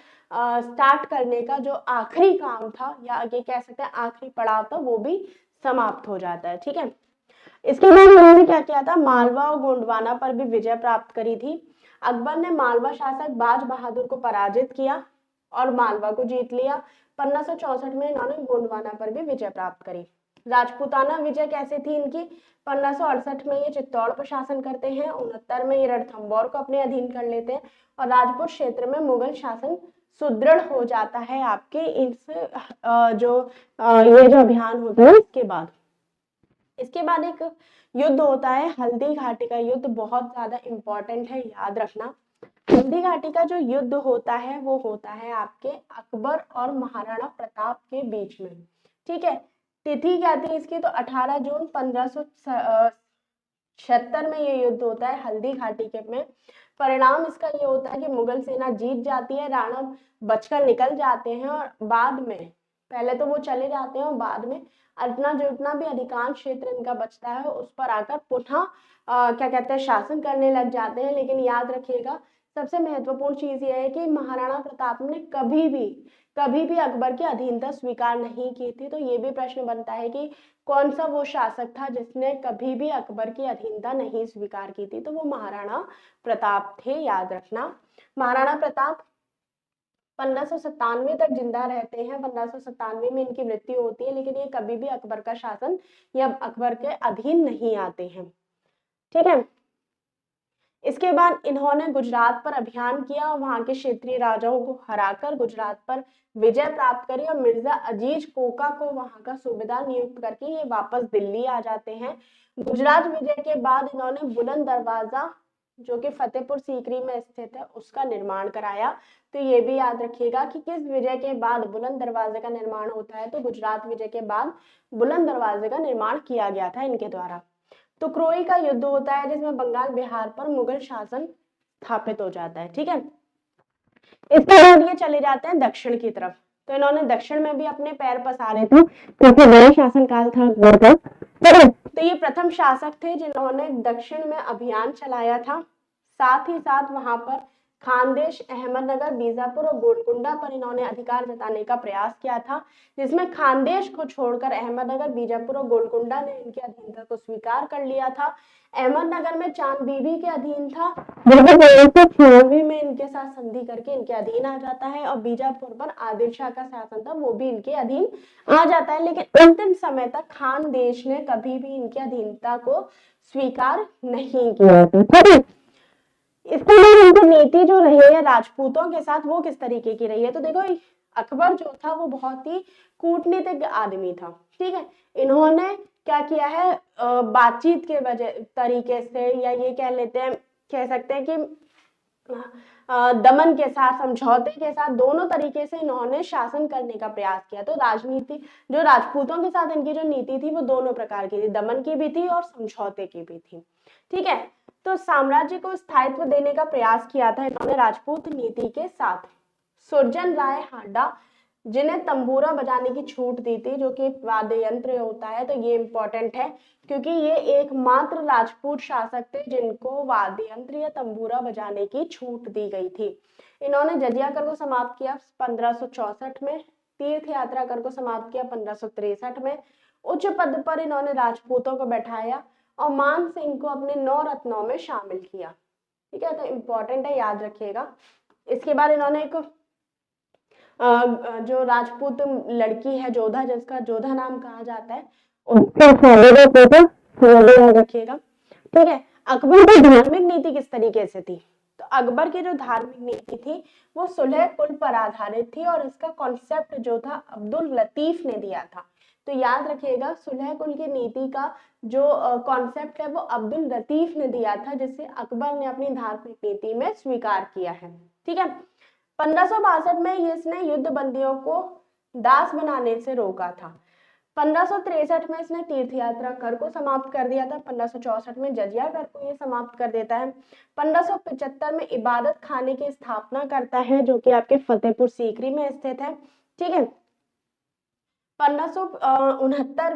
स्टार्ट करने का जो आखिरी काम था, या ये कह सकते हैं आखिरी पड़ाव था, वो भी समाप्त हो जाता है। ठीक है, इसके बाद उन्होंने क्या किया था, मालवा और गोंडवाना पर भी विजय प्राप्त करी थी। अकबर ने मालवा शासक बाज बहादुर को पराजित किया और मालवा को जीत लिया। 1564 में इन्होंने गोंडवाना पर भी विजय प्राप्त करी। राजपूताना विजय कैसे थी इनकी, 1568 में ये चित्तौड़ पर शासन करते हैं, 69 में ये रणथंभौर को अपने अधीन कर लेते हैं और राजपूत क्षेत्र में मुगल शासन सुदृढ़ हो जाता है आपके इस ये जो अभियान होता है इसके बाद। इसके बाद एक युद्ध होता है हल्दी घाटी का युद्ध, बहुत ज्यादा इंपॉर्टेंट है, याद रखना। हल्दी घाटी का जो युद्ध होता है वो होता है आपके अकबर और महाराणा प्रताप के बीच में। ठीक है, तिथि क्या थी इसकी, तो 18 जून 1576 में ये युद्ध होता है हल्दी घाटी के में। परिणाम इसका ये होता है कि मुगल सेना जीत जाती है, राणा बचकर निकल जाते हैं और बाद में, पहले तो वो चले जाते हैं और बाद में अपना जितना भी अधिकांश क्षेत्र इनका बचता है उस पर आकर पुनः क्या कहते हैं शासन करने लग जाते हैं। लेकिन याद रखिएगा, सबसे महत्वपूर्ण चीज यह है कि महाराणा प्रताप ने कभी भी अकबर की अधीनता स्वीकार नहीं की थी। तो ये भी प्रश्न बनता है कि कौन सा वो शासक था जिसने कभी भी अकबर की अधीनता नहीं स्वीकार की थी, तो वो महाराणा प्रताप थे, याद रखना। महाराणा प्रताप 1597 तक जिंदा रहते हैं, 1597 में इनकी मृत्यु होती है, लेकिन ये कभी भी अकबर का शासन या अकबर के अधीन नहीं आते हैं। ठीक है, इसके बाद इन्होंने गुजरात पर अभियान किया और वहां के क्षेत्रीय राजाओं को हराकर गुजरात पर विजय प्राप्त करी और मिर्जा अजीज कोका को वहां का सूबेदार नियुक्त करके ये वापस दिल्ली आ जाते हैं। गुजरात विजय के बाद इन्होंने बुलंद दरवाजा, जो कि फतेहपुर सीकरी में स्थित है, उसका निर्माण कराया। तो ये भी याद रखिएगा कि किस विजय के बाद बुलंद दरवाजे का निर्माण होता है, तो गुजरात विजय के बाद बुलंद दरवाजे का निर्माण किया गया था इनके द्वारा। तुकरोई का युद्ध होता है जिसमें बंगाल बिहार पर मुगल शासन स्थापित हो जाता है। ठीक है, इसके बाद ये चले जाते हैं दक्षिण की तरफ। तो इन्होंने दक्षिण में भी अपने पैर पसारे थे क्योंकि बड़ा शासनकाल था अकबर का। तो ये प्रथम शासक थे जिन्होंने दक्षिण में अभियान चलाया था। साथ ही साथ वहां पर खानदेश, अहमदनगर, बीजापुर और गोलकुंडा पर इन्होंने अधिकार जताने का प्रयास किया था, जिसमें खानदेश को छोड़कर अहमदनगर, बीजापुर और गोलकुंडा ने इनकी अधीनता को स्वीकार कर लिया था। अहमदनगर में चांद बीबी के अधीन था, 1996 में इनके साथ संधि करके इनके अधीन आ जाता है और बीजापुर पर आदिल शाह का शासन था, वो भी इनके अधीन आ जाता है। लेकिन अंतिम समय तक खानदेश ने कभी भी इनकी अधीनता को स्वीकार नहीं किया। इसके बाद इनकी नीति जो रही है राजपूतों के साथ वो किस तरीके की रही है, तो देखो अकबर जो था वो बहुत ही कूटनीतिक आदमी था। ठीक है, इन्होंने क्या किया है, बातचीत के वजह तरीके से, या ये कह सकते हैं कि दमन के साथ, समझौते के साथ, दोनों तरीके से इन्होंने शासन करने का प्रयास किया। तो राजनीति जो राजपूतों के साथ इनकी जो नीति थी वो दोनों प्रकार की थी, दमन की भी थी और समझौते की भी थी। ठीक है, तो साम्राज्य को स्थायित्व देने का प्रयास किया था इन्होंने राजपूत नीति के साथ। सुरजन राय हांडा जिन्हें तंबूरा बजाने की छूट दी थी, जो कि वाद्य यंत्र होता है, तो ये इंपॉर्टेंट है क्योंकि ये एकमात्र राजपूत शासक थे जिनको वाद्य यंत्र या तंबूरा बजाने की छूट दी गई थी। इन्होंने जजिया कर को समाप्त किया 1564 में, तीर्थ यात्रा कर को समाप्त किया 1563 में, उच्च पद पर इन्होंने राजपूतों को बैठाया और मान सिंह को अपने 9 रत्नों में शामिल किया। ठीक है, तो इंपॉर्टेंट है, याद रखिएगा। इसके बाद इन्होंने एक जो राजपूत लड़की है जोधा, जिसका जोधा नाम कहा जाता है, उसका याद रखिएगा। ठीक है, अकबर की धार्मिक नीति किस तरीके से थी, तो अकबर की जो धार्मिक नीति थी वो सुलह कुल पर आधारित थी और इसका कॉन्सेप्ट जो था अब्दुल लतीफ ने दिया था। तो याद रखिएगा, सुलह कुल की नीति का जो कॉन्सेप्ट है वो अब्दुल लतीफ ने दिया था, जिसे अकबर ने अपनी धार्मिक नीति में स्वीकार किया है। ठीक है, 1562 में इसने युद्ध बंदियों को दास बनाने से रोका था। 1563 में इसने तीर्थ यात्रा कर को समाप्त कर दिया था। 1564 में जजिया कर को ये समाप्त कर देता है। 1575 में इबादत खाने की स्थापना करता है जो कि आपके फतेहपुर सीकरी में स्थित है। ठीक है। 1579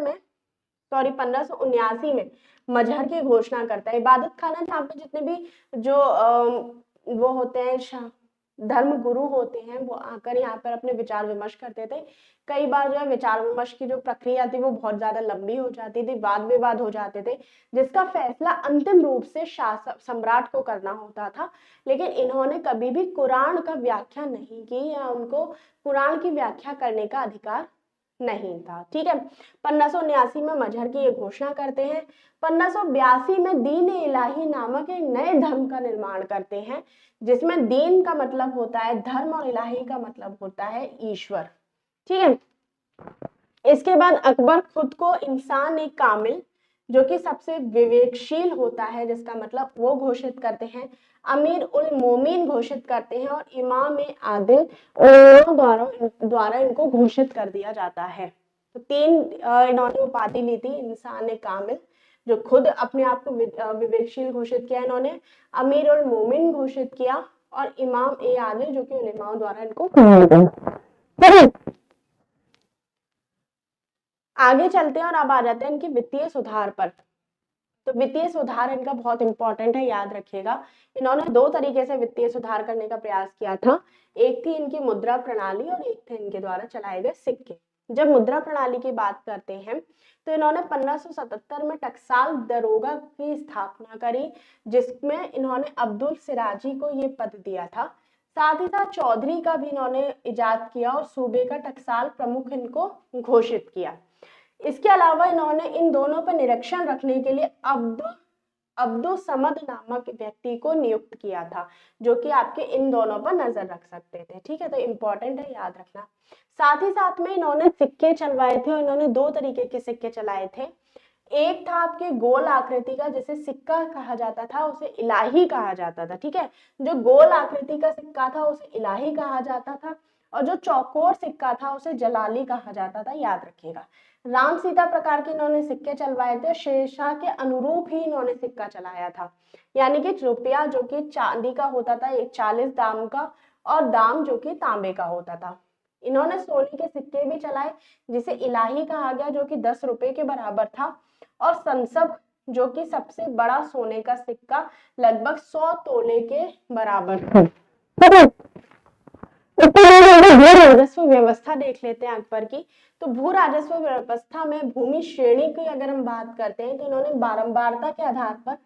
में मजहर की घोषणा करता है। इबादत खाना जहाँ पे जितने भी जो वो होते हैं धर्म गुरु होते हैं वो आकर यहाँ पर अपने विचार विमर्श करते थे। कई बार जो है विचार विमर्श की जो प्रक्रिया थी वो बहुत ज्यादा लंबी हो जाती थी, वाद विवाद हो जाते थे, जिसका फैसला अंतिम रूप से शासक सम्राट को करना होता था। लेकिन इन्होंने कभी भी कुरान का व्याख्या नहीं की या उनको कुरान की व्याख्या करने का अधिकार नहीं था। ठीक है। 1579 में मजहर की ये घोषणा करते हैं। 1582 में दीन इलाही नामक एक नए धर्म का निर्माण करते हैं, जिसमें दीन का मतलब होता है धर्म और इलाही का मतलब होता है ईश्वर। ठीक है। इसके बाद अकबर खुद को इंसान एक कामिल जो कि सबसे विवेकशील होता है जिसका मतलब वो घोषित करते हैं, अमीर उल मोमिन घोषित करते हैं और इमाम आदिल द्वारा इनको घोषित कर दिया जाता है। तो 3 इन्होंने उपाधि ली थी, इंसान कामिल जो खुद अपने आप को विवेकशील घोषित किया इन्होंने, अमीर उल मोमिन घोषित किया और इमाम आदिल जो कि उलेमाओं द्वारा इनको आगे चलते हैं और अब आ जाते हैं इनके वित्तीय सुधार पर। तो वित्तीय सुधार इनका बहुत इंपॉर्टेंट है, याद रखिएगा। इन्होंने 2 तरीके से वित्तीय सुधार करने का प्रयास किया था। एक थी इनकी मुद्रा प्रणाली और एक थे इनके द्वारा चलाए गए सिक्के। जब मुद्रा प्रणाली की बात करते हैं तो इन्होंने 1577 में टकसाल दरोगा की स्थापना करी, जिसमें इन्होंने अब्दुल सिराजी को ये पद दिया था। साथ ही साथ चौधरी का भी इन्होंने इजाद किया और सूबे का टकसाल प्रमुख इनको घोषित किया। इसके अलावा इन्होंने इन दोनों पर निरीक्षण रखने के लिए अब्दुल समद नामक व्यक्ति को नियुक्त किया था, जो कि आपके इन दोनों पर नजर रख सकते थे। ठीक है, तो इंपॉर्टेंट है, याद रखना। साथ ही साथ में इन्होंने सिक्के चलवाए थे और इन्होंने 2 तरीके के सिक्के चलाए थे। एक था आपके गोल आकृति का, जिसे सिक्का कहा जाता था, उसे इलाही कहा जाता था। ठीक है, जो गोल आकृति का सिक्का था उसे इलाही कहा जाता था और जो चौकोर सिक्का था उसे जलाली कहा जाता था, याद रखिएगा। राम सीता प्रकार के इन्होंने सिक्के चलवाए थे। शेरशाह के अनुरूप ही इन्होंने सिक्का चलाया था, यानी कि रुपया जो कि चांदी का होता था, एक 40 दाम का, और दाम जो कि तांबे का होता था। इन्होंने सोने के सिक्के भी चलाए, जिसे इलाही कहा गया, जो कि 10 रुपए के बराबर था, और संसब जो कि सबसे बड़ा सोने का सिक्का लगभग 100 तोले के बराबर था। भू राजस्व व्यवस्था देख लेते हैं अकबर की। तो भू राजस्व व्यवस्था में भूमि श्रेणी की अगर हम बात करते हैं तो इन्होंने बारंबारता के आधार पर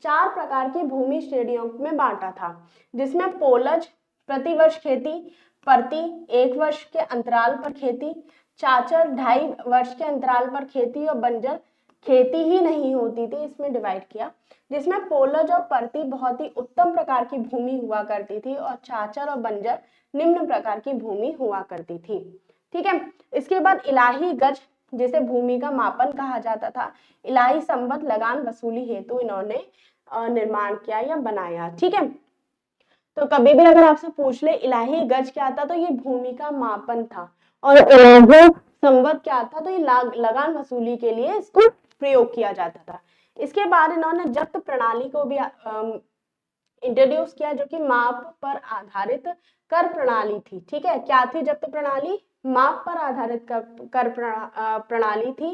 4 प्रकार की भूमि श्रेणियों में बांटा था, जिसमें पोलज प्रतिवर्ष खेती, प्रति 1 वर्ष के अंतराल पर खेती, चाचर 2.5 वर्ष के अंतराल पर खेती और बंजर खेती ही नहीं होती थी, इसमें डिवाइड किया। जिसमें पोलज और प्रति बहुत ही उत्तम प्रकार की भूमि हुआ करती थी और चाचर और बंजर निम्न प्रकार की भूमि हुआ करती थी। ठीक है, इसके बाद इलाही गज, जिसे भूमि का मापन कहा जाता था, इलाही संबत लगान वसूली हेतु इन्होंने निर्माण किया या बनाया। ठीक है, तो कभी भी अगर आपसे पूछ ले इलाही गज क्या था तो ये भूमि का मापन था, और इलाही संबत क्या था तो ये लगान वसूली के लिए इसको प्रयोग किया जाता था। इसके बाद इन्होंने जब्त प्रणाली को भी इंट्रोड्यूस किया, जो कि माप पर आधारित कर प्रणाली थी। ठीक है, क्या थी जब्त प्रणाली? माप पर आधारित कर प्रणाली थी।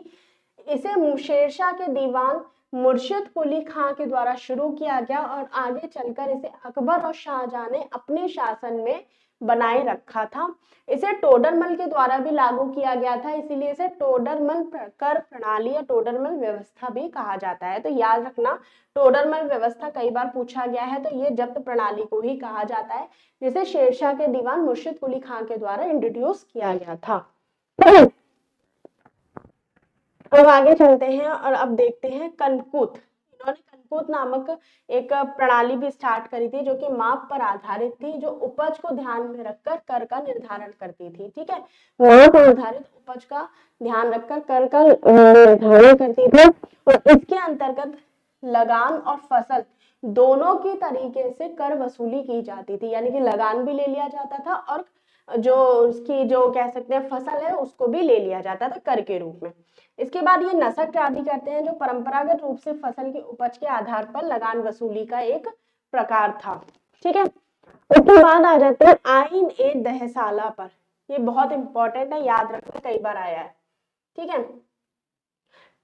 इसे शेरशाह के दीवान मुर्शिद कुली खां के द्वारा शुरू किया गया और आगे चलकर इसे अकबर और शाहजहां ने अपने शासन में बनाए रखा था। इसे टोडरमल के द्वारा भी लागू किया गया था, इसीलिए इसे टोडरमल कर प्रणाली या टोडरमल व्यवस्था भी कहा जाता है। तो याद रखना, टोडरमल व्यवस्था कई बार पूछा गया है, तो ये जब्त प्रणाली को ही कहा जाता है, जिसे शेरशाह के दीवान मुर्शिद कुली खां के द्वारा इंट्रोड्यूस किया गया था। अब आगे चलते हैं और अब देखते हैं कनकूत। इन्होंने कनकूत नामक एक प्रणाली भी स्टार्ट करी थी, जो कि माप पर आधारित थी, जो उपज को ध्यान में रखकर कर का निर्धारण करती थी। ठीक है, माप पर आधारित उपज का ध्यान रखकर कर का निर्धारण करती थी, और इसके अंतर्गत लगान और फसल दोनों की तरीके से कर वसूली की जाती थी, यानी कि लगान भी ले लिया जाता था और जो उसकी जो कह सकते हैं फसल है उसको भी ले लिया जाता था कर के रूप में। इसके बाद ये नसक क्रांति करते हैं, जो परंपरागत रूप से फसल की उपज के आधार पर लगान वसूली का एक प्रकार था। ठीक है, उसके बाद आ जाते हैं आइन ए दहसाला पर। ये बहुत इंपॉर्टेंट है, याद रखना, कई बार आया है। ठीक है,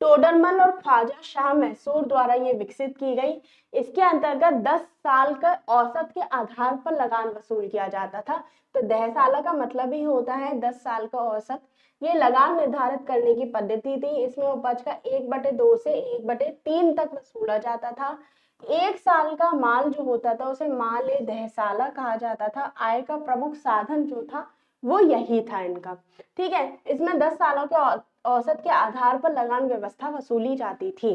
टोडरमल और ख्वाजा शाह मैसूर द्वारा ये विकसित की गई। इसके अंतर्गत 10 साल का औसत के आधार पर लगान वसूल किया जाता था। तो दहसाला का मतलब ही होता है 10 साल का औसत। ये लगान निर्धारित करने की पद्धति थी। इसमें उपज का 1/2 से 1/3 तक वसूला जाता था। एक साल का माल जो होता था उसे माल ए दहसाला कहा जाता था। आय का प्रमुख साधन जो था वो यही था इनका। ठीक है, इसमें 10 सालों के औसत के आधार पर लगान व्यवस्था वसूली जाती थी।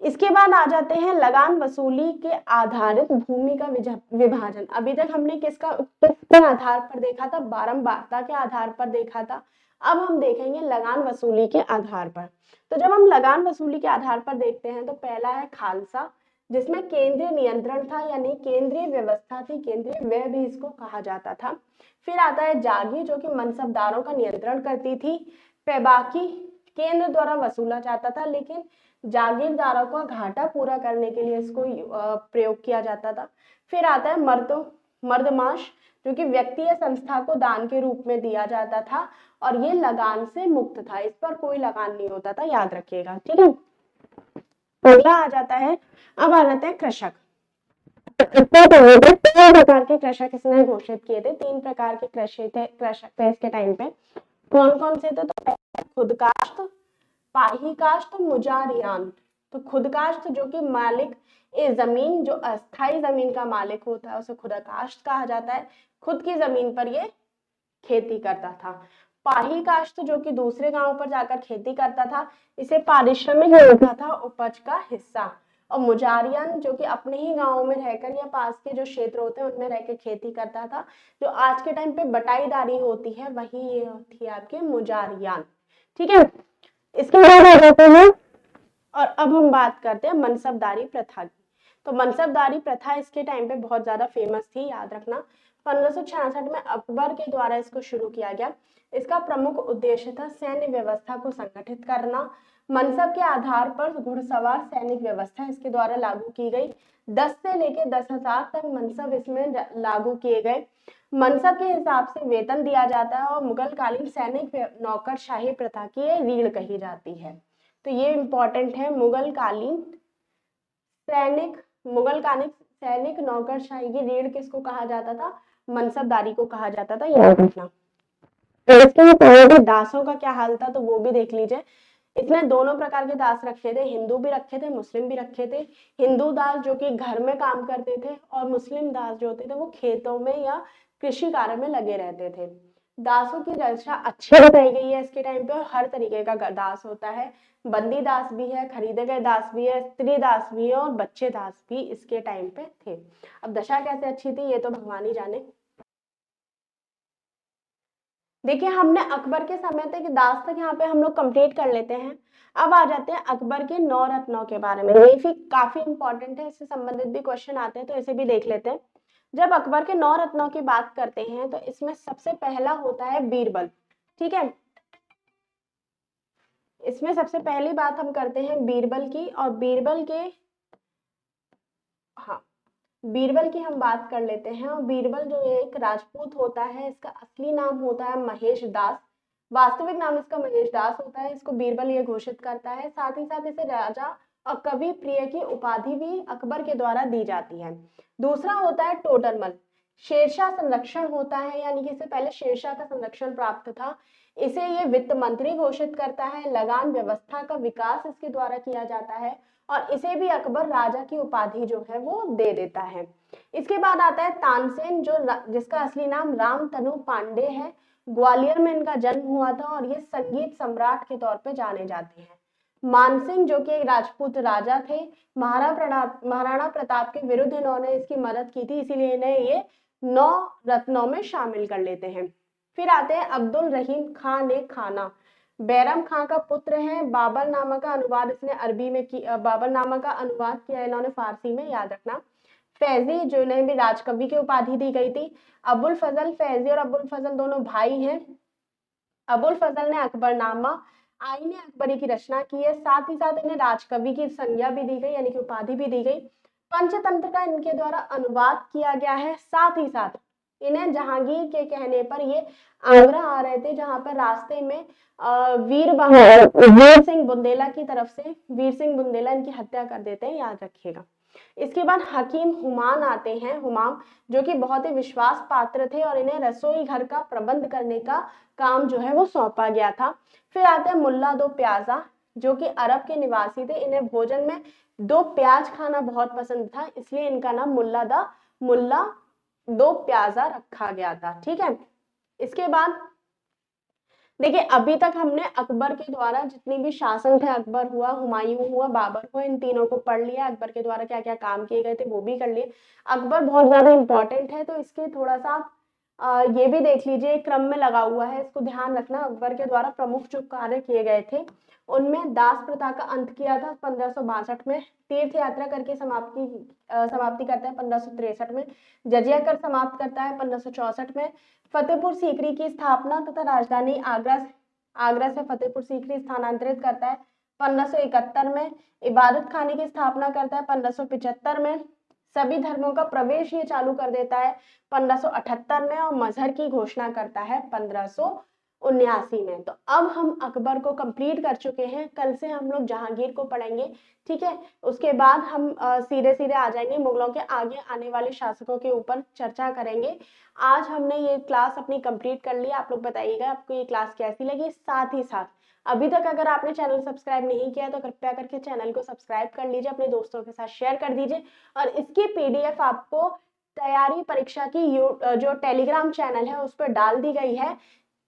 इसके बाद आ जाते हैं लगान वसूली के आधारित भूमि का विभाजन। अभी तक हमने किसके आधार पर देखा था? बारंबारता के आधार पर देखा था। अब हम देखेंगे लगान वसूली के आधार पर। तो जब हम लगान वसूली के आधार पर देखते हैं तो पहला है खालसा, जिसमें केंद्रीय नियंत्रण था, यानी केंद्रीय व्यवस्था थी, केंद्रीय व्यय भी इसको कहा जाता था। फिर आता है जागी, जो कि मनसबदारों का नियंत्रण करती थी। पैबाकी केंद्र द्वारा वसूला जाता था, लेकिन जागीरदारों का घाटा पूरा करने के लिए इसको प्रयोग किया जाता था। फिर आता है मर्दमाश, जो कि व्यक्ति या संस्था को दान के रूप में दिया जाता था और ये लगान से मुक्त था, इस पर कोई लगान नहीं होता था, याद रखिएगा। ठीक है, अगला आ जाता है, अब आ जाते हैं कृषक। तीन प्रकार के कृषक इसने घोषित किए थे। 3 प्रकार के कृषक थे इसके टाइम पे। कौन कौन से थे? तो खुदकाश्त, पाहीकाश्त, मुजारियान। तो खुदकाश्त जो कि मालिक जमीन, जो अस्थाई जमीन का मालिक होता है उसे खुदकाश्त कहा जाता है। खुद की जमीन पर ये खेती करता था। पाहीकाश्त जो कि दूसरे गांव पर जाकर खेती करता था, इसे पारिश्रमिक मिलता था, उपज का हिस्सा। और मुजारियन जो कि अपने ही गांव में रहकर या पास के जो क्षेत्र होते हैं उनमें रहकर खेती करता था। जो आज के टाइम पे बटाईदारी होती है वही ये होती है आपके मुजारियान। ठीक है, इसके बाद आ जाते हैं, और अब हम बात करते हैं मनसबदारी प्रथा की। तो मनसबदारी प्रथा इसके टाइम पे बहुत ज्यादा फेमस थी, याद रखना। 1566 में अकबर के द्वारा इसको शुरू किया गया। इसका प्रमुख उद्देश्य था सैन्य व्यवस्था को संगठित करना। मनसब के आधार पर घुड़सवार सैनिक व्यवस्था इसके द्वारा लागू की गई। 10 से लेकर 10,000 तक मनसब इसमें लागू किए गए। मनसब के हिसाब से वेतन दिया जाता है और मुगल कालीन सैनिक नौकरशाही प्रथा की रीढ़ कही जाती है। तो ये इंपॉर्टेंट है, मुगल कालीन सैनिक नौकरशाही की रीढ़ किसको कहा जाता था? मनसबदारी को कहा जाता था, याद रखना। इसके दासों का क्या हाल था तो वो भी देख लीजिए। इसने दोनों प्रकार के दास रखे थे, हिंदू भी रखे थे, मुस्लिम भी रखे थे। हिंदू दास जो कि घर में काम करते थे और मुस्लिम दास जो होते थे वो खेतों में या कृषि कार्य में लगे रहते थे। दासों की रक्षा अच्छी बताई गई है इसके टाइम पे, और हर तरीके का दास होता है। बंदी दास भी है, खरीदे गए दास भी है, स्त्री दास भी है और बच्चे दास भी इसके टाइम पे थे। अब दशा कैसे अच्छी थी ये तो भगवान ही जाने। देखिए, हमने अकबर के समय तक दास तक यहाँ पे हम लोग कंप्लीट कर लेते हैं। अब आ जाते हैं अकबर के 9 रत्नों के बारे में। ये भी काफी इंपॉर्टेंट है, इससे संबंधित भी क्वेश्चन आते हैं तो इसे भी देख लेते हैं। जब अकबर के 9 रत्नों की बात करते हैं तो इसमें सबसे पहला होता है बीरबल। ठीक है, इसमें सबसे पहली बात हम करते हैं बीरबल की, और बीरबल के हाँ बीरबल की हम बात कर लेते हैं। और बीरबल जो एक राजपूत होता है, इसका असली नाम होता है महेश दास। वास्तविक नाम इसका महेश दास होता है, इसको बीरबल ये घोषित करता है। साथ ही साथ इसे राजा और कवि प्रिय की उपाधि भी अकबर के द्वारा दी जाती है। दूसरा होता है टोडरमल। शेरशाह संरक्षण होता है, यानी कि इससे पहले शेरशाह का संरक्षण प्राप्त था। इसे ये वित्त मंत्री घोषित करता है। लगान व्यवस्था का विकास इसके द्वारा किया जाता है और इसे भी अकबर राजा की उपाधि जो है वो दे देता है। इसके बाद आता है तानसेन, जिसका असली नाम रामतनु पांडे है। ग्वालियर में इनका जन्म हुआ था और ये संगीत सम्राट के तौर पे जाने जाते हैं। मानसिंह जो कि एक राजपूत राजा थे, महाराणा प्रताप के विरुद्ध इन्होंने इसकी मदद की थी, इसीलिए इन्हें ये 9 रत्नों में शामिल कर लेते हैं। फिर आते हैं अब्दुल रहीम खान ए खाना। बैरम खां का पुत्र है। बाबर नामा का अनुवाद इसने अरबी में बाबर नामा का अनुवाद किया इन्होंने फारसी में, याद रखना। फैजी, जिन्हें भी राजकवि की उपाधि दी गई थी। अबुल फजल, फैजी और अबुल फजल दोनों भाई हैं। अबुल फजल ने अकबरनामा आईने अकबरी की रचना की है, साथ ही साथ इन्हें राजकवि की संज्ञा भी दी गई, यानी कि उपाधि भी दी गई। पंचतंत्र का इनके द्वारा अनुवाद किया गया है। साथ ही साथ इन्हें जहांगीर के कहने पर ये आगरा आ रहे थे, जहां पर रास्ते में वीर सिंह बुंदेला की तरफ से वीर सिंह बुंदेला इनकी हत्या कर देते हैं, याद रखिएगा। इसके बाद हकीम हुमायूं आते हैं, हुमायूं, जो कि बहुत ही विश्वास पात्र थे और इन्हें रसोई घर का प्रबंध करने का काम जो है वो सौंपा गया था। फिर आते हैं मुल्ला दो प्याजा, जो कि अरब के निवासी थे। इन्हें भोजन में 2 प्याज खाना बहुत पसंद था, इसलिए इनका नाम मुल्ला दो प्याजा रखा गया था। ठीक है, इसके बाद देखिए अभी तक हमने अकबर के द्वारा जितनी भी शासन थे, अकबर हुआ, हुमायूं हुआ, बाबर हुआ, इन तीनों को पढ़ लिया। अकबर के द्वारा क्या क्या काम किए गए थे वो भी कर लिए। अकबर बहुत ज्यादा इंपॉर्टेंट है, तो इसके थोड़ा सा ये भी देख लीजिए, क्रम में लगा हुआ है, इसको ध्यान रखना। अकबर के द्वारा प्रमुख जो कार्य किए गए थे उनमें दास प्रथा का अंत किया था 1562 में, तीर्थ यात्रा करके समाप्ति करता है 1563 में, जजिया कर समाप्त करता है 1564 में, फतेहपुर सीकरी की स्थापना तथा राजधानी आगरा से फतेहपुर सीकरी स्थानांतरित करता है 1571 में, इबादत खाने की स्थापना करता है 1575 में, सभी धर्मों का प्रवेश ये चालू कर देता है 1578 में, और मजहर की घोषणा करता है 1579 में। तो अब हम अकबर को कंप्लीट कर चुके हैं, कल से हम लोग जहांगीर को पढ़ेंगे। ठीक है, उसके बाद हम सीधे सीधे आ जाएंगे मुगलों के आगे आने वाले शासकों के ऊपर चर्चा करेंगे। आज हमने ये क्लास अपनी कंप्लीट कर ली। आप लोग बताइएगा आपको ये क्लास कैसी लगी। साथ ही साथ अभी तक अगर आपने चैनल सब्सक्राइब नहीं किया तो कृपया करके चैनल को सब्सक्राइब कर लीजिए, अपने दोस्तों के साथ शेयर कर दीजिए, और इसकी पीडीएफ आपको तैयारी परीक्षा की जो टेलीग्राम चैनल है उस पर डाल दी गई है।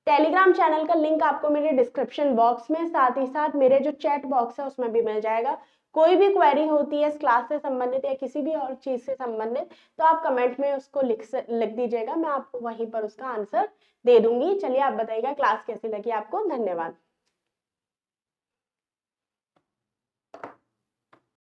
टेलीग्राम चैनल का लिंक आपको मेरे डिस्क्रिप्शन बॉक्स में, साथ ही साथ मेरे जो चैट बॉक्स है उसमें भी मिल जाएगा। कोई भी क्वेरी होती है इस क्लास से संबंधित या किसी भी और चीज से संबंधित, तो आप कमेंट में उसको लिख दीजिएगा, मैं आपको वहीं पर उसका आंसर दे दूंगी। चलिए आप बताइएगा क्लास कैसी लगी आपको। धन्यवाद।